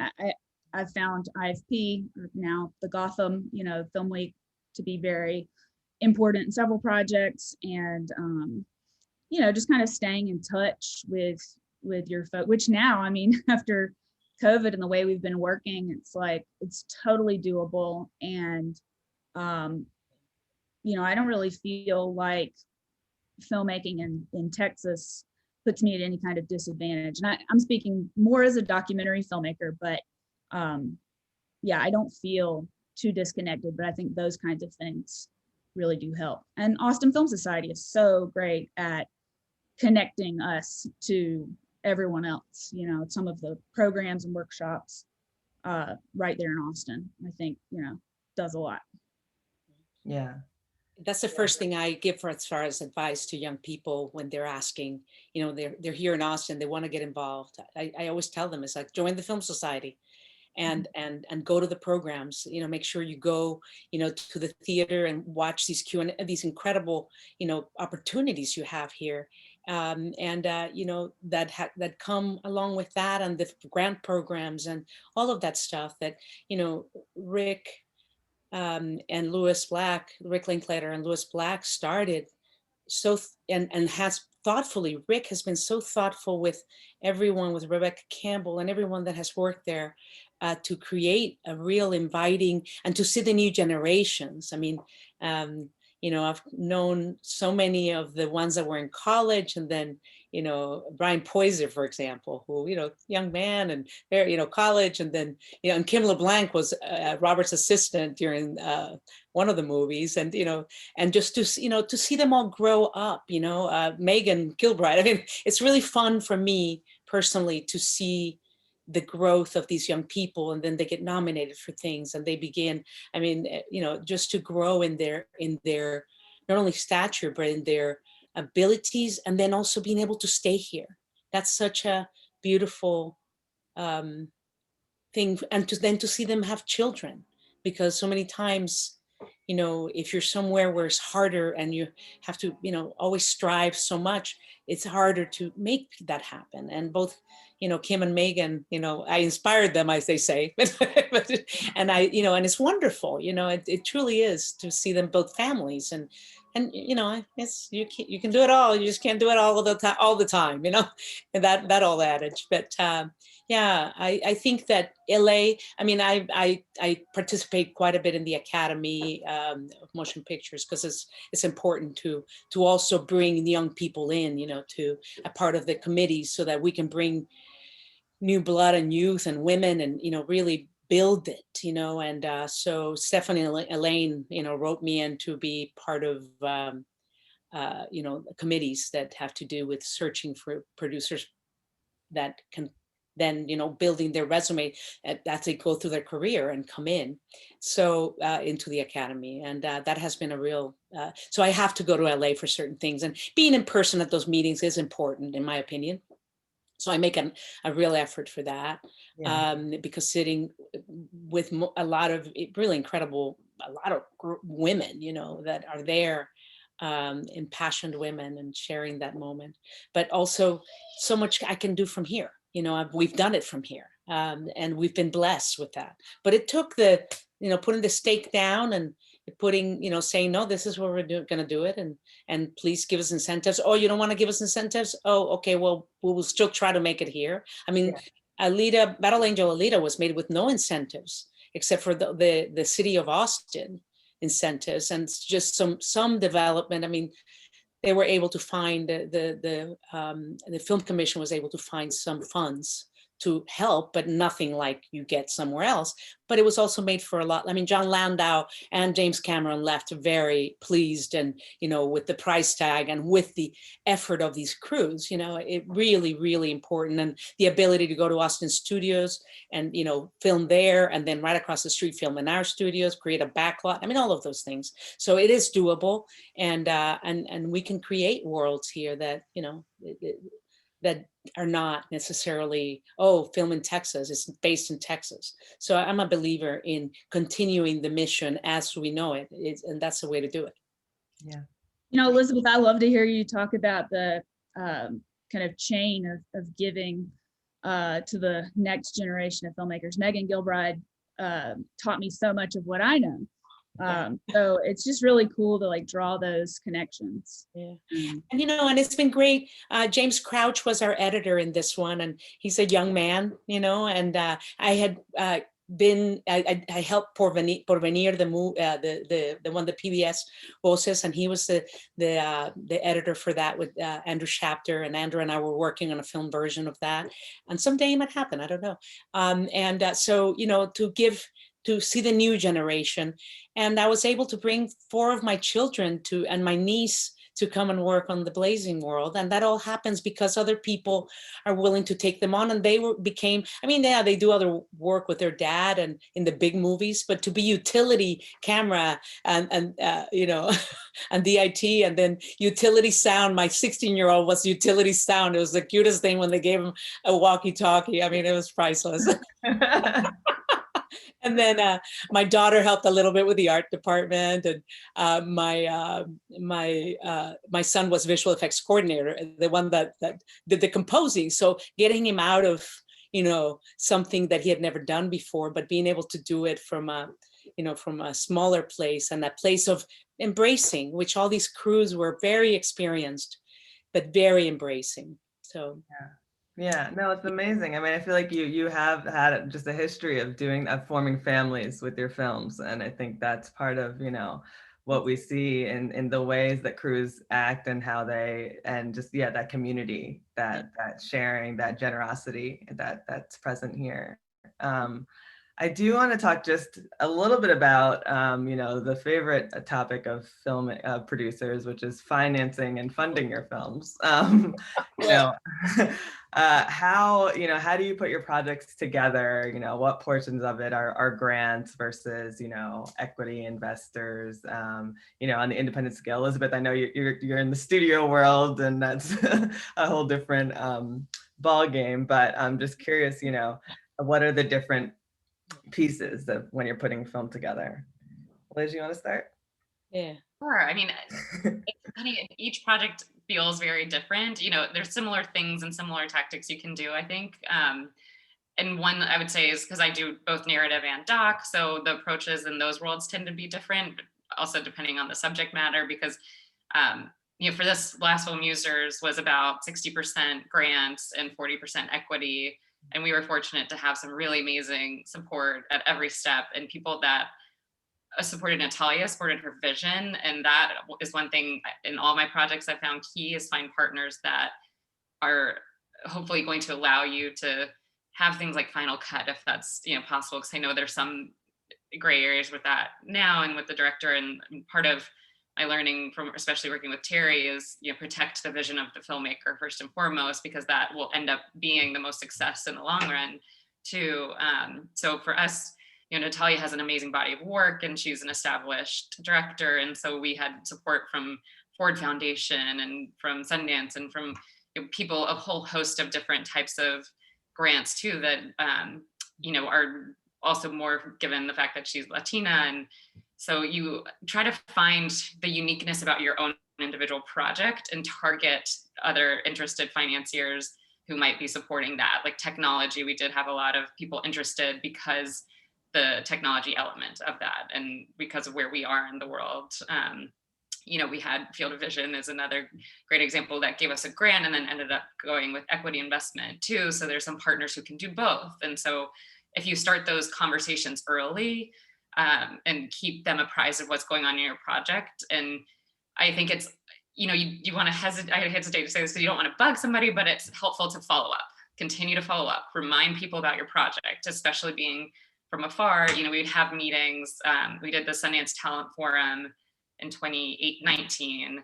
I've found IFP, now the Gotham, Film Week, to be very important in several projects, and just kind of staying in touch with your folks, which now, I mean, after COVID and the way we've been working, it's like it's totally doable. And I don't really feel like filmmaking in Texas puts me at any kind of disadvantage. And I'm speaking more as a documentary filmmaker, but I don't feel too disconnected, but I think those kinds of things really do help. And Austin Film Society is so great at connecting us to everyone else. Some of the programs and workshops right there in Austin, I think, does a lot. Yeah. That's the first thing I give for as far as advice to young people when they're asking, they're here in Austin, they want to get involved. I always tell them, it's like, join the Film Society and go to the programs, make sure you go, to the theater and watch these these incredible, opportunities you have here. That come along with that, and the grant programs and all of that stuff that, Rick and Lewis Black, Rick Linklater and Lewis Black started and has thoughtfully, Rick has been so thoughtful with everyone, with Rebecca Campbell and everyone that has worked there to create a real inviting, and to see the new generations. I mean, I've known so many of the ones that were in college, and then, Brian Poiser, for example, who, young man and very, college, and then, and Kim LeBlanc was Robert's assistant during one of the movies, and, and just to see them all grow up, Megan Kilbride. I mean, it's really fun for me personally to see the growth of these young people, and then they get nominated for things, and they begin, I mean, just to grow in their not only stature, but in their abilities, and then also being able to stay here. That's such a beautiful thing, and then to see them have children, because so many times, you know, if you're somewhere where it's harder and you have to, you know, always strive so much, it's harder to make that happen. And both, you know, Kim and Megan, you know, I inspired them, as they say, and I, you know, and it's wonderful, you know, it truly is to see them build families. And you know, it's, you can do it all, you just can't do it all the time, you know, and that old adage. But yeah, I think that LA, I mean, I participate quite a bit in the Academy of Motion Pictures, because it's important to also bring the young people in, you know, to a part of the committee, so that we can bring new blood and youth and women, and, you know, really build it, you know. And so Stephanie Elaine, you know, wrote me in to be part of you know, committees that have to do with searching for producers that can then, you know, building their resume as they go through their career and come in, so into the Academy. And that has been a real, so I have to go to LA for certain things, and being in person at those meetings is important, in my opinion. So I make a real effort for that, Yeah. because sitting with a lot of really incredible, a lot of women, you know, that are there, impassioned women, and sharing that moment. But also so much I can do from here. You know, we've done it from here, and we've been blessed with that. But it took the, you know, putting the stake down and putting, you know, saying, no, this is where we're going to do it. And please give us incentives. Oh, you don't want to give us incentives? Oh, okay, well, we will still try to make it here. I mean, Alita, Battle Angel Alita was made with no incentives, except for the city of Austin incentives, and just some development. I mean, they were able to find, the Film Commission was able to find some funds to help, but nothing like you get somewhere else. But it was also made for a lot. I mean, John Landau and James Cameron left very pleased, and, you know, with the price tag and with the effort of these crews, you know, it really, really important. And the ability to go to Austin Studios and, you know, film there, and then right across the street, film in our studios, create a backlot. I mean, all of those things. So it is doable, and we can create worlds here that, you know, that are not necessarily, oh, film in Texas, it's based in Texas. So I'm a believer in continuing the mission as we know it, and that's the way to do it. Yeah. You know, Elizabeth, I love to hear you talk about the kind of chain of giving to the next generation of filmmakers. Megan Gilbride taught me so much of what I know. So it's just really cool to like draw those connections. Yeah. And, you know, and it's been great. James Crouch was our editor in this one, and he's a young man, you know, and I had I helped Porvenir, the one, the PBS Voces, and he was the editor for that with Andrew Chapter, and Andrew and I were working on a film version of that, and someday it might happen, I don't know. So, you know, to see the new generation. And I was able to bring 4 of my children and my niece to come and work on The Blazing World. And that all happens because other people are willing to take them on. And they became, I mean, yeah, they do other work with their dad and in the big movies, but to be utility camera and you know, and DIT, and then utility sound. My 16-year-old was utility sound. It was the cutest thing when they gave him a walkie-talkie. I mean, it was priceless. And then my daughter helped a little bit with the art department, and my son was visual effects coordinator, the one that did the composing. So getting him out of, you know, something that he had never done before, but being able to do it from a, you know, from a smaller place, and a place of embracing, which all these crews were very experienced, but very embracing. So yeah. Yeah, no, it's amazing. I mean, I feel like you have had just a history of forming families with your films. And I think that's part of, you know, what we see in the ways that crews act, and how and just, yeah, that community, that sharing, that generosity that's present here. I do want to talk just a little bit about, you know, the favorite topic of film producers, which is financing and funding your films. You know, how do you put your projects together? What portions of it are grants versus, equity investors, on the independent scale? Elizabeth, I know you're in the studio world, and that's a whole different ball game, but I'm just curious, what are the different pieces of when you're putting film together? Liz, you want to start? Yeah. Sure. I mean, it's funny, each project feels very different. There's similar things and similar tactics you can do, I think. And one I would say is because I do both narrative and doc, so the approaches in those worlds tend to be different, but also depending on the subject matter, because for this last film, Musers was about 60% grants and 40% equity. And we were fortunate to have some really amazing support at every step, and people that supported Natalia, supported her vision. And that is one thing in all my projects I found key, is find partners that are hopefully going to allow you to have things like final cut, if that's possible, because I know there's some gray areas with that now and with the director. And part of my learning from especially working with Terry is protect the vision of the filmmaker first and foremost, because that will end up being the most success in the long run too. So for us, Natalia has an amazing body of work, and she's an established director. And so we had support from Ford Foundation and from Sundance and from people, a whole host of different types of grants too, that, are also more given the fact that she's Latina. And so you try to find the uniqueness about your own individual project and target other interested financiers who might be supporting that. Like technology, we did have a lot of people interested because the technology element of that, and because of where we are in the world. We had Field of Vision is another great example that gave us a grant and then ended up going with equity investment too. So there's some partners who can do both. And so if you start those conversations early and keep them apprised of what's going on in your project, and I think it's, you want to hesitate, I hesitate to say this because you don't want to bug somebody, but it's helpful to follow up, continue to follow up, remind people about your project, especially being from afar. We'd have meetings. We did the Sundance Talent Forum in 2019.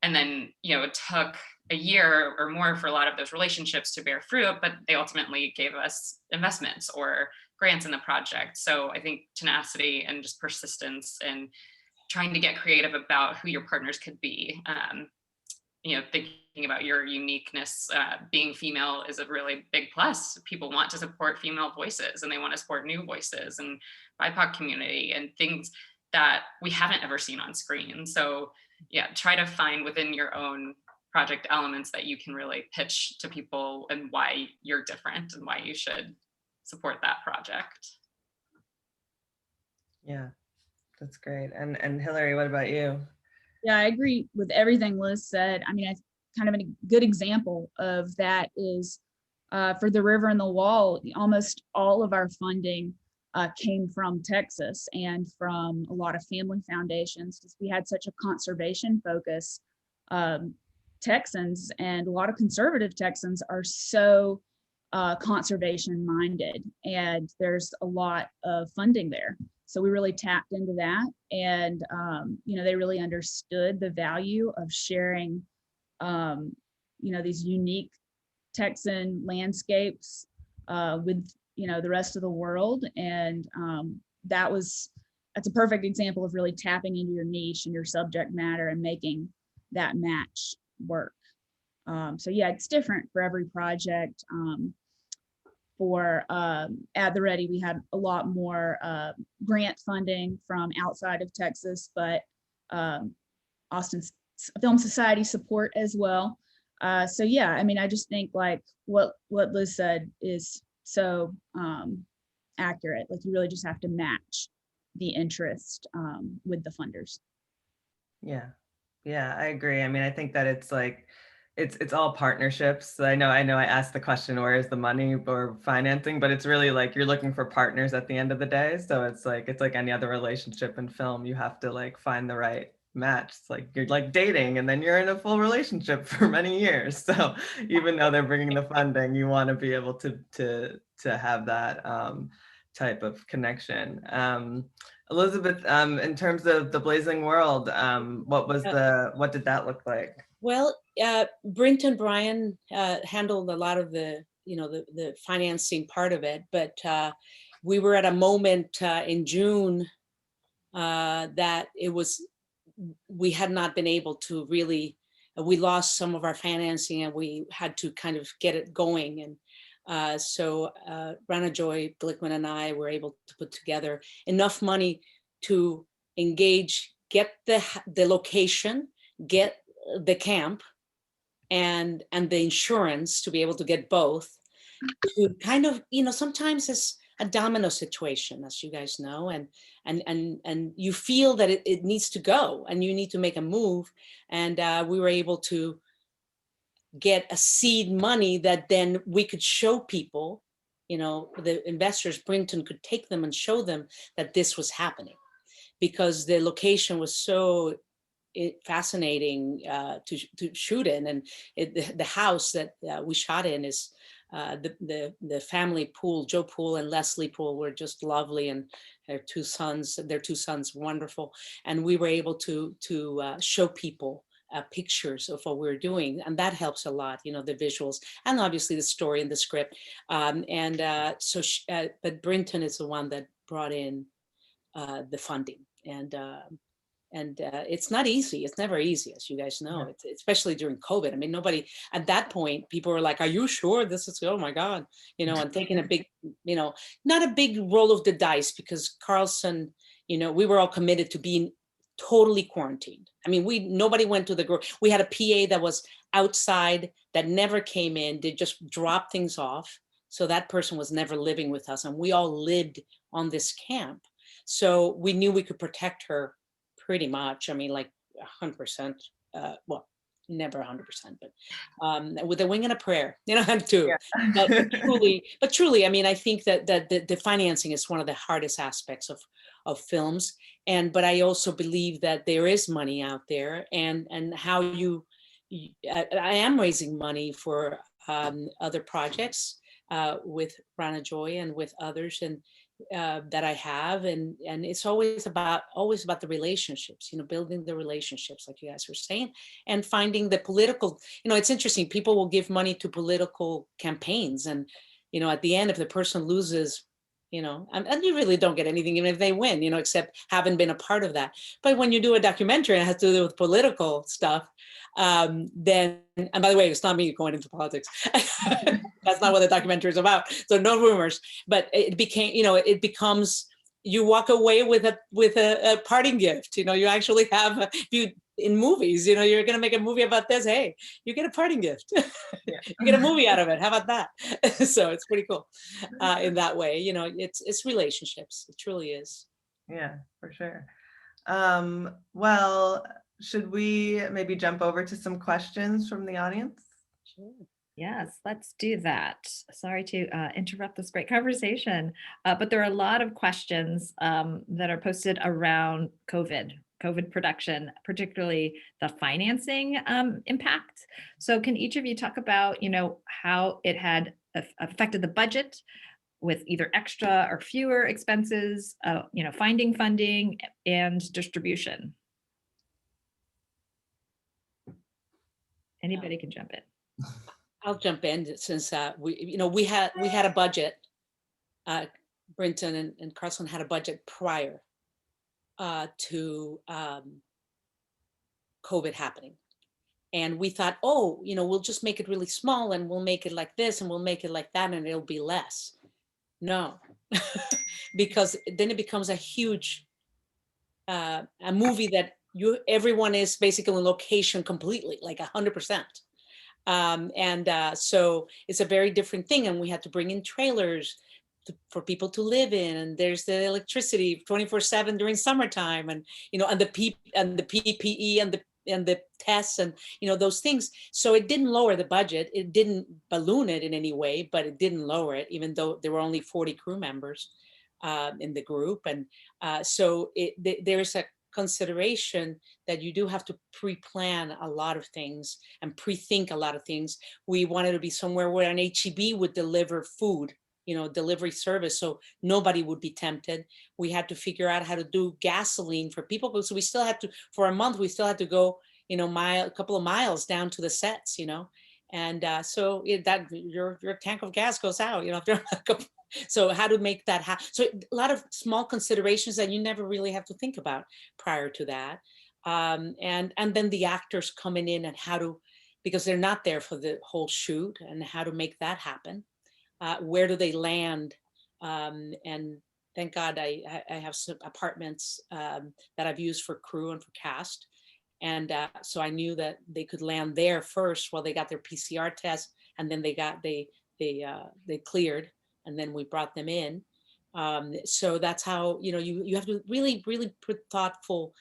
And then, it took a year or more for a lot of those relationships to bear fruit, but they ultimately gave us investments or grants in the project. So I think tenacity and just persistence and trying to get creative about who your partners could be. Thinking about your uniqueness, being female is a really big plus. People want to support female voices, and they want to support new voices and BIPOC community and things that we haven't ever seen on screen. So yeah, try to find within your own project elements that you can really pitch to people and why you're different and why you should support that project. Yeah, that's great. And Hillary, what about you? Yeah, I agree with everything Liz said. I mean, kind of a good example of that is for The River and the Wall, almost all of our funding came from Texas and from a lot of family foundations, because we had such a conservation focus. Texans and a lot of conservative Texans are so conservation minded, and there's a lot of funding there. So we really tapped into that, and they really understood the value of sharing these unique Texan landscapes with the rest of the world. And that's a perfect example of really tapping into your niche and your subject matter and making that match work. So yeah, it's different for every project. For At the Ready, we had a lot more grant funding from outside of Texas, but Austin Film Society support as well. So yeah, I mean, I just think like what Liz said is so accurate. Like you really just have to match the interest with the funders. Yeah, I agree. I mean, I think that it's like, it's all partnerships. I know I asked the question, where is the money or financing, but it's really like you're looking for partners at the end of the day. So it's like any other relationship in film, you have to like find the right match. It's like you're like dating, and then you're in a full relationship for many years. So even though they're bringing the funding, you want to be able to have that type of connection. Elizabeth, in terms of The Blazing World, what did that look like? Well, Brent and Brian handled a lot of the, the financing part of it, but we were at a moment in June that we had not been able to really, we lost some of our financing and we had to kind of get it going. And so Rana Joy Glickman and I were able to put together enough money to engage, get the location, get the camp and the insurance to be able to get both, to kind of, sometimes it's a domino situation, as you guys know, and you feel that it needs to go and you need to make a move. And we were able to get a seed money that then we could show people, the investors, Brinton could take them and show them that this was happening, because the location was so fascinating to shoot in. And the house that we shot in is the family Poole, Joe Poole and Leslie Poole, were just lovely, and their two sons, wonderful. And we were able to show people pictures of what we were doing, and that helps a lot, the visuals and obviously the story and the script. But Brinton is the one that brought in the funding. And it's not easy. It's never easy, as you guys know, especially during COVID. I mean, nobody at that point, people were like, are you sure this is, oh my God, and taking a big, not a big roll of the dice, because Carlson, we were all committed to being totally quarantined. I mean, nobody went to we had a PA that was outside that never came in. They just dropped things off. So that person was never living with us. And we all lived on this camp. So we knew we could protect her pretty much. I mean, like 100%, well, never 100%, but with a wing and a prayer, and two. Yeah. But truly, I mean, I think that the financing is one of the hardest aspects of films. But I also believe that there is money out there, and how I am raising money for other projects with Rana Joy and with others, and that I have, and it's always about the relationships, building the relationships, like you guys were saying, and finding the political, it's interesting, people will give money to political campaigns, and at the end, if the person loses, and you really don't get anything even if they win, except having been a part of that. But when you do a documentary and it has to do with political stuff, then, and by the way, it's not me going into politics. That's not what the documentary is about. So no rumors, but it becomes, you walk away with a parting gift. You actually have, in movies, you're going to make a movie about this. Hey, you get a parting gift. You get a movie out of it. How about that? So it's pretty cool in that way. It's relationships. It truly is. Yeah, for sure. Well, should we maybe jump over to some questions from the audience? Sure. Yes, let's do that. Sorry to interrupt this great conversation, but there are a lot of questions that are posted around COVID production, particularly the financing impact. So can each of you talk about, how it had affected the budget with either extra or fewer expenses, finding funding and distribution? Anybody can jump in. I'll jump in, since we had a budget. Brinton and Carlson had a budget prior to COVID happening, and we thought, we'll just make it really small, and we'll make it like this, and we'll make it like that, and it'll be less. No, because then it becomes a huge a movie that everyone is basically in location completely, like 100%. So it's a very different thing, and we had to bring in trailers for people to live in, and there's the electricity 24/7 during summertime, and and the PPE and the tests, and those things. So it didn't lower the budget, it didn't balloon it in any way, but it didn't lower it, even though there were only 40 crew members in the group. And so there's a consideration that you do have to pre-plan a lot of things and pre-think a lot of things. We wanted to be somewhere where an HEB would deliver food, delivery service, so nobody would be tempted. We had to figure out how to do gasoline for people, because we still had to, for a month, we still had to go, a couple of miles down to the sets, and so that your tank of gas goes out, after a couple. So how to make that happen? So a lot of small considerations that you never really have to think about prior to that, and then the actors coming in and how to, because they're not there for the whole shoot, and how to make that happen. Where do they land? And thank God I have some apartments that I've used for crew and for cast. And so I knew that they could land there first while they got their PCR test, and then they cleared, and then we brought them in. So that's how, you have to really, really put thoughtful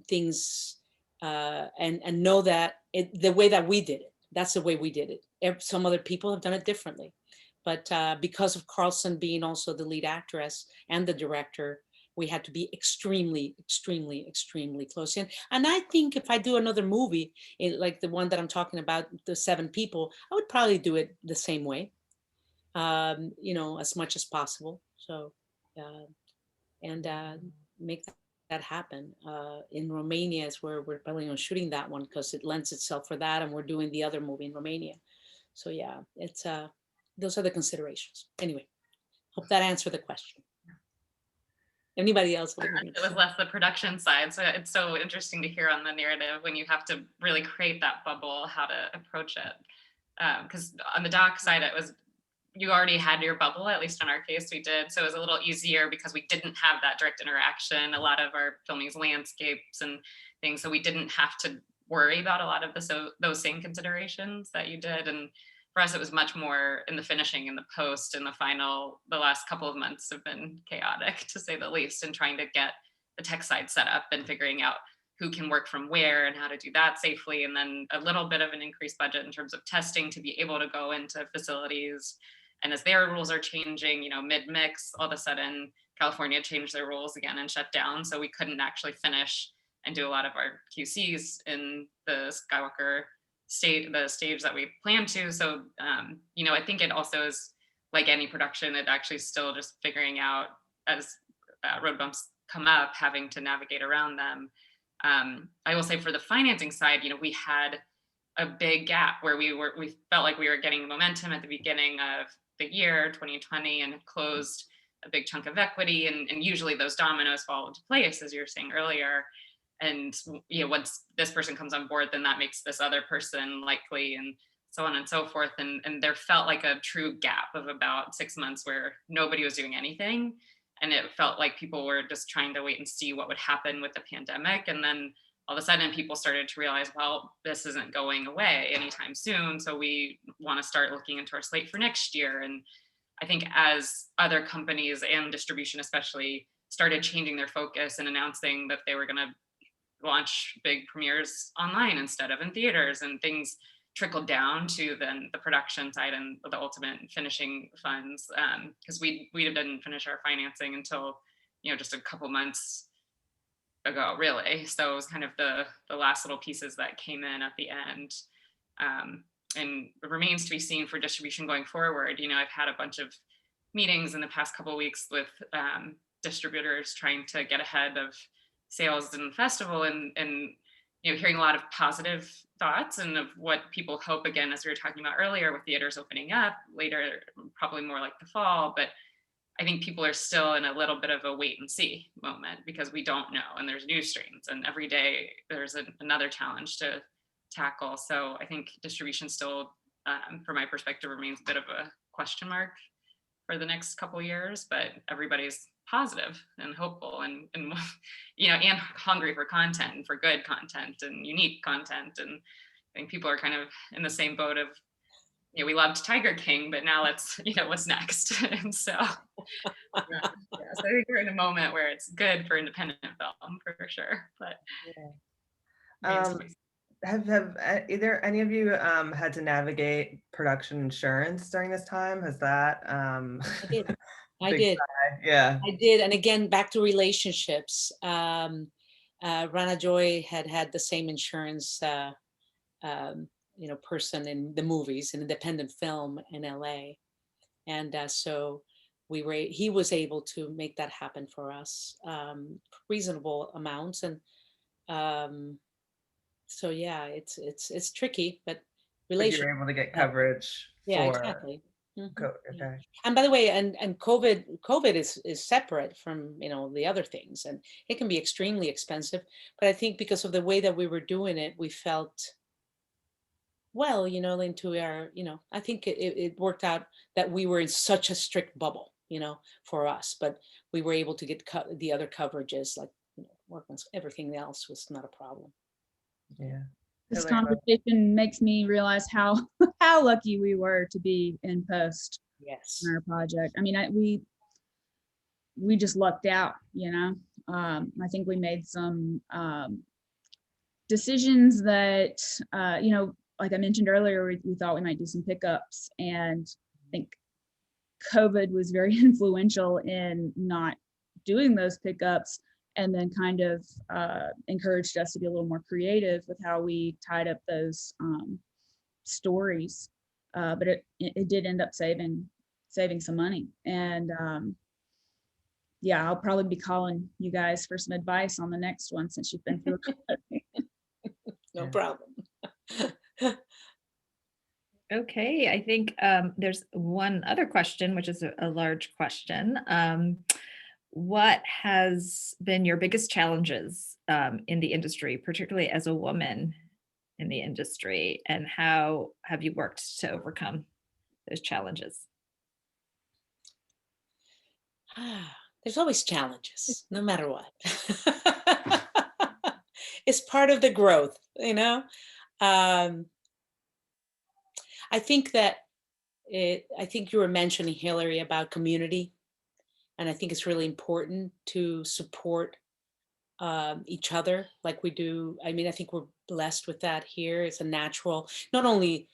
things and know that the way that we did it, that's the way we did it. Some other people have done it differently. But because of Carlson being also the lead actress and the director, we had to be extremely, extremely, extremely close in. And I think if I do another movie, like the one that I'm talking about, the 7 people, I would probably do it the same way, as much as possible. So, and make that happen. In Romania is where we're planning on shooting that one, because it lends itself for that, and we're doing the other movie in Romania. So yeah, it's those are the considerations. Anyway, hope that answered the question. Anybody else? It was less the production side. So it's so interesting to hear on the narrative when you have to really create that bubble, how to approach it. Because on the doc side, it was, you already had your bubble, at least in our case we did. So it was a little easier because we didn't have that direct interaction. A lot of our filming is landscapes and things. So we didn't have to worry about a lot of those same considerations that you did. And for us, it was much more in the finishing and the post and the last couple of months have been chaotic, to say the least, and trying to get the tech side set up and figuring out who can work from where and how to do that safely. And then a little bit of an increased budget in terms of testing to be able to go into facilities. And as their rules are changing, mid-mix, all of a sudden, California changed their rules again and shut down. So we couldn't actually finish and do a lot of our QCs in the Skywalker the stage that we planned to. So, I think it also is like any production, it actually still just figuring out as road bumps come up, having to navigate around them. I will say for the financing side, we had a big gap where we felt like we were getting momentum at the beginning of the year 2020 and closed a big chunk of equity. And usually those dominoes fall into place, as you were saying earlier. And once this person comes on board, then that makes this other person likely, and so on and so forth. And there felt like a true gap of about 6 months where nobody was doing anything. And it felt like people were just trying to wait and see what would happen with the pandemic. And then all of a sudden people started to realize, well, this isn't going away anytime soon. So we want to start looking into our slate for next year. And I think as other companies and distribution especially started changing their focus and announcing that they were going to launch big premieres online instead of in theaters, and things trickled down to then the production side and the ultimate finishing funds, because we didn't finish our financing until just a couple months ago, really. So it was kind of the last little pieces that came in at the end, and it remains to be seen for distribution going forward. I've had a bunch of meetings in the past couple of weeks with distributors trying to get ahead of sales in the festival, and hearing a lot of positive thoughts and of what people hope, again, as we were talking about earlier, with theaters opening up later, probably more like the fall. But I think people are still in a little bit of a wait and see moment because we don't know, and there's new streams, and every day there's another challenge to tackle. So I think distribution still, from my perspective, remains a bit of a question mark for the next couple of years, but everybody's positive and hopeful and and hungry for content, and for good content and unique content. And I think people are kind of in the same boat of, we loved Tiger King, but now let's, what's next? And so, so I think we're in a moment where it's good for independent film for sure. But have either any of you had to navigate production insurance during this time? Has that I did. Yeah, I did. And again, back to relationships. Rana Joy had the same insurance person in the movies, in independent film in LA. And so he was able to make that happen for us, reasonable amounts. And So yeah, it's tricky, but But relation. you're able to get coverage Yeah, for exactly. Mhm, yeah. okay. And by the way, and COVID is separate from, you know, the other things, and it can be extremely expensive. But I think because of the way that we were doing it, we felt well, you know, into our, you know, I think it worked out that we were in such a strict bubble, you know, for us, but we were able to get the other coverages, like, you know, work on everything else was not a problem. Yeah. This Hillary, conversation makes me realize how how lucky we were to be in post Yes. on our project. I mean, we just lucked out, you know. I think we made some decisions that, you know, like I mentioned earlier, we thought we might do some pickups, and I think COVID was very influential in not doing those pickups, and then kind of encouraged us to be a little more creative with how we tied up those stories. But it did end up saving some money. And yeah, I'll probably be calling you guys for some advice on the next one, since you've been through it. No Yeah. problem. Okay, I think there's one other question, which is a large question. What has been your biggest challenges in the industry, particularly as a woman in the industry, and how have you worked to overcome those challenges? There's always challenges, no matter what. It's part of the growth, you know. I think that I think you were mentioning, Hillary, about community, and I think it's really important to support each other like we do. I mean, I think we're blessed with that here. It's a natural, not only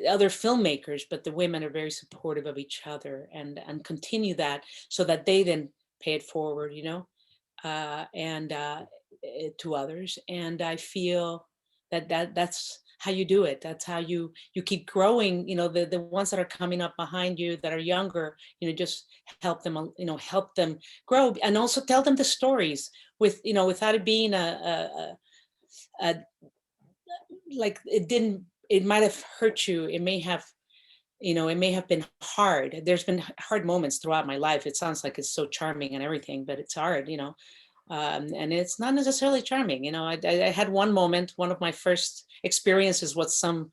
other filmmakers, but the women are very supportive of each other, and continue that so that they then pay it forward, you know, and to others. And I feel that that's how you do it. That's how you keep growing. You know, the ones that are coming up behind you that are younger, you know, just help them, you know, help them grow, and also tell them the stories with, you know, without it being a like it might have hurt you. It may have, you know, it may have been hard. There's been hard moments throughout my life. It sounds like it's so charming and everything, but it's hard, you know. And it's not necessarily charming. You know, I had one moment, one of my first experiences was some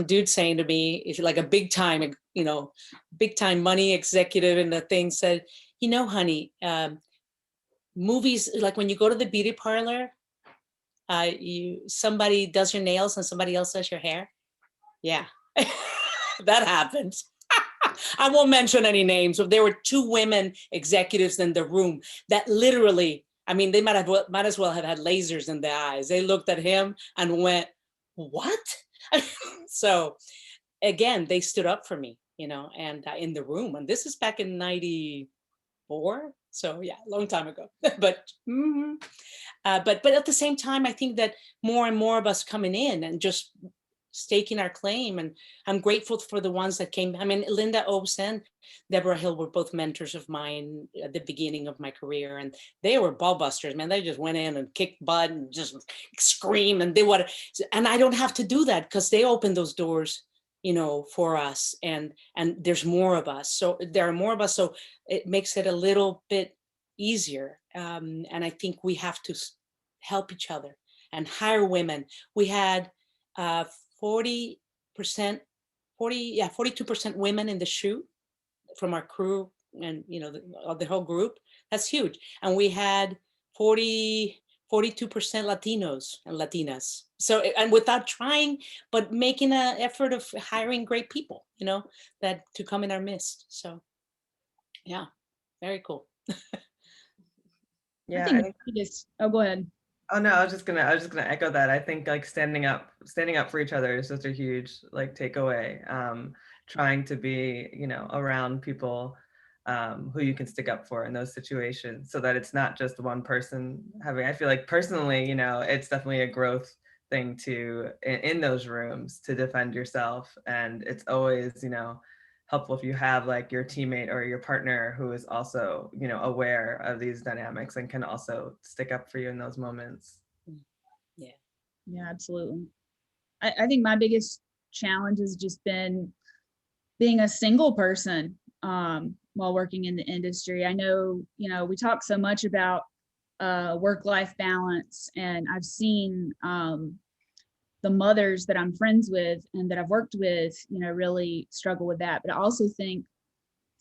dude saying to me, if like a big time, you know, big time money executive in the thing, said, you know, honey, movies, like when you go to the beauty parlor, somebody does your nails and somebody else does your hair. Yeah, that happened. I won't mention any names, but there were two women executives in the room that literally, I mean, they might as well have had lasers in their eyes. They looked at him and went, what? So again, they stood up for me, you know, and in the room, and this is back in '94. So yeah, a long time ago, but but at the same time, I think that more and more of us coming in and just staking our claim, and I'm grateful for the ones that came. I mean, Linda Obst and Deborah Hill were both mentors of mine at the beginning of my career, and they were ball busters, man. They just went in and kicked butt and just scream and did what, and I don't have to do that because they opened those doors, you know, for us, and there's more of us. So there are more of us, so it makes it a little bit easier. And I think we have to help each other and hire women. We had 42% women in the shoot from our crew, and you know, the whole group. That's huge. And we had 42% Latinos and Latinas. So, and without trying, but making an effort of hiring great people, you know, that to come in our midst. So yeah, very cool. Yeah, I think oh, go ahead. oh no, I was just gonna echo that. I think like standing up for each other is such a huge like takeaway. Trying to be, you know, around people who you can stick up for in those situations, so that it's not just one person having. I feel like personally, you know, it's definitely a growth thing to in those rooms to defend yourself, and it's always, you know, helpful if you have like your teammate or your partner who is also, you know, aware of these dynamics and can also stick up for you in those moments. Yeah. Yeah, absolutely. I think my biggest challenge has just been being a single person while working in the industry. I know, we talk so much about work-life balance, and I've seen the mothers that I'm friends with and that I've worked with, really struggle with that. But I also think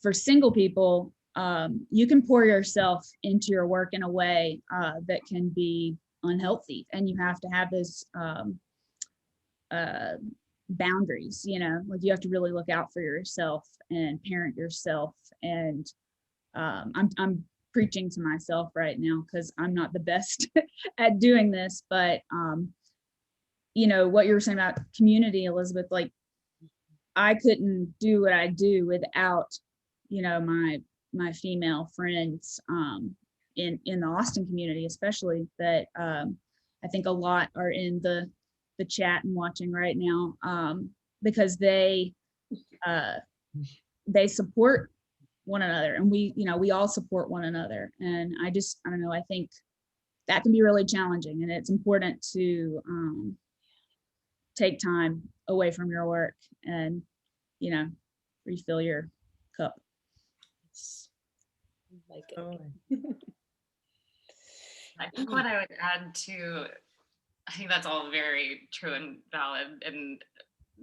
for single people, you can pour yourself into your work in a way that can be unhealthy, and you have to have those boundaries, like you have to really look out for yourself and parent yourself. And I'm preaching to myself right now because I'm not the best at doing this, but what you were saying about community, Elizabeth, like I couldn't do what I do without, my female friends in the Austin community, especially, that I think a lot are in the chat and watching right now, because they support one another, and we all support one another. And I don't know, I think that can be really challenging, and it's important to take time away from your work and refill your cup. Like it. Totally. I think what I would add to, I think that's all very true and valid, and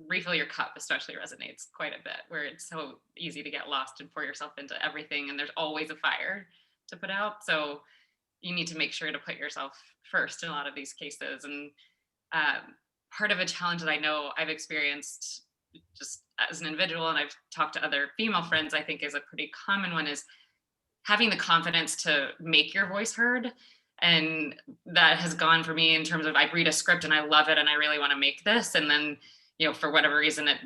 refill your cup especially resonates quite a bit, where it's so easy to get lost and pour yourself into everything, and there's always a fire to put out. So you need to make sure to put yourself first in a lot of these cases. And part of a challenge that I know I've experienced just as an individual, and I've talked to other female friends, I think is a pretty common one, is having the confidence to make your voice heard. And that has gone for me in terms of, I read a script and I love it and I really want to make this, and then for whatever reason, it,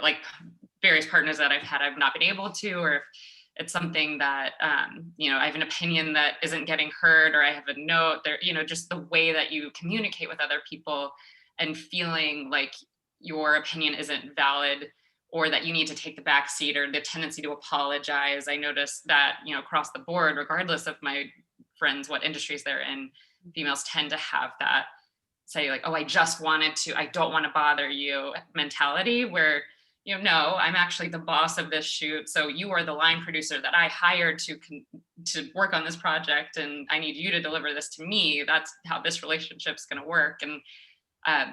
like various partners that I've had, I've not been able to, or if it's something that I have an opinion that isn't getting heard, or I have a note there, just the way that you communicate with other people and feeling like your opinion isn't valid, or that you need to take the back seat, or the tendency to apologize. I noticed that, across the board, regardless of my friends, what industries they're in, females tend to have that say like, oh, I don't want to bother you mentality, where, no, I'm actually the boss of this shoot. So you are the line producer that I hired to work on this project, and I need you to deliver this to me. That's how this relationship's going to work. And,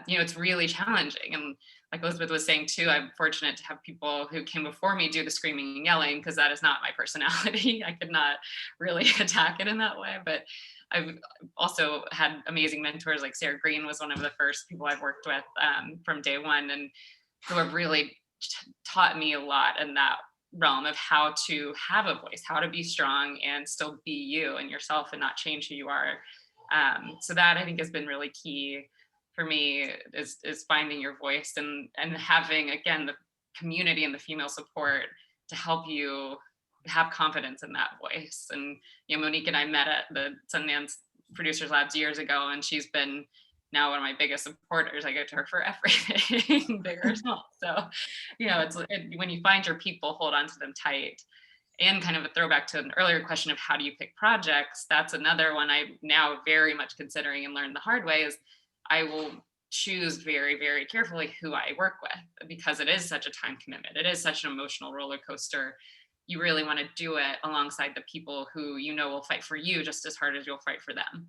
it's really challenging. And like Elizabeth was saying too, I'm fortunate to have people who came before me do the screaming and yelling, because that is not my personality. I could not really attack it in that way. But I've also had amazing mentors, like Sarah Green was one of the first people I've worked with from day one, and who have really taught me a lot in that realm of how to have a voice, how to be strong and still be you and yourself and not change who you are. So that I think has been really key for me, is finding your voice and having, again, the community and the female support to help you have confidence in that voice. And Monique and I met at the Sundance Producers Labs years ago, and she's been now one of my biggest supporters. I go to her for everything, big or small. So when you find your people, hold on to them tight. And kind of a throwback to an earlier question of how do you pick projects, that's another one I'm now very much considering and learned the hard way, is I will choose very, very carefully who I work with, because it is such a time commitment. It is such an emotional roller coaster. You really want to do it alongside the people who will fight for you just as hard as you'll fight for them.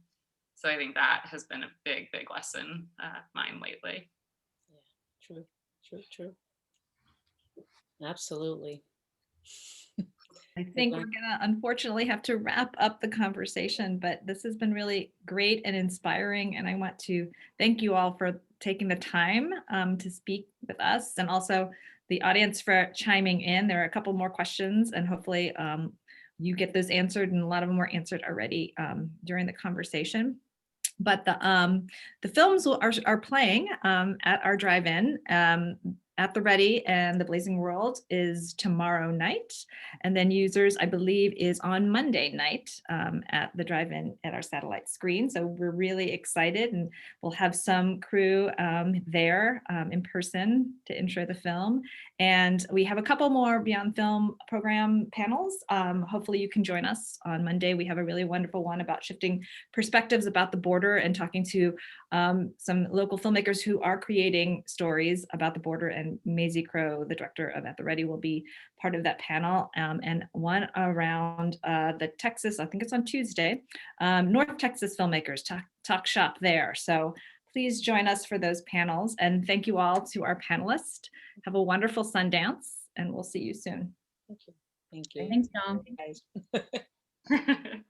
So I think that has been a big, big lesson of mine lately. Yeah, true. Absolutely. I think we're gonna unfortunately have to wrap up the conversation, but this has been really great and inspiring. And I want to thank you all for taking the time to speak with us, and also the audience for chiming in. There are a couple more questions, and hopefully you get those answered, and a lot of them were answered already during the conversation. But the films are playing at our drive-in At the Ready and the Blazing World is tomorrow night. And then Users, I believe, is on Monday night at the drive-in at our satellite screen. So we're really excited, and we'll have some crew there in person to intro the film. And we have a couple more Beyond Film program panels. Hopefully you can join us on Monday. We have a really wonderful one about shifting perspectives about the border and talking to some local filmmakers who are creating stories about the border, and Maisie Crow, the director of At the Ready, will be part of that panel, and one around the Texas, I think it's on Tuesday, North Texas filmmakers, talk shop there. So please join us for those panels, and thank you all to our panelists. Have a wonderful Sundance, and we'll see you soon. Thank you. Thank you. Thanks, John. Guys.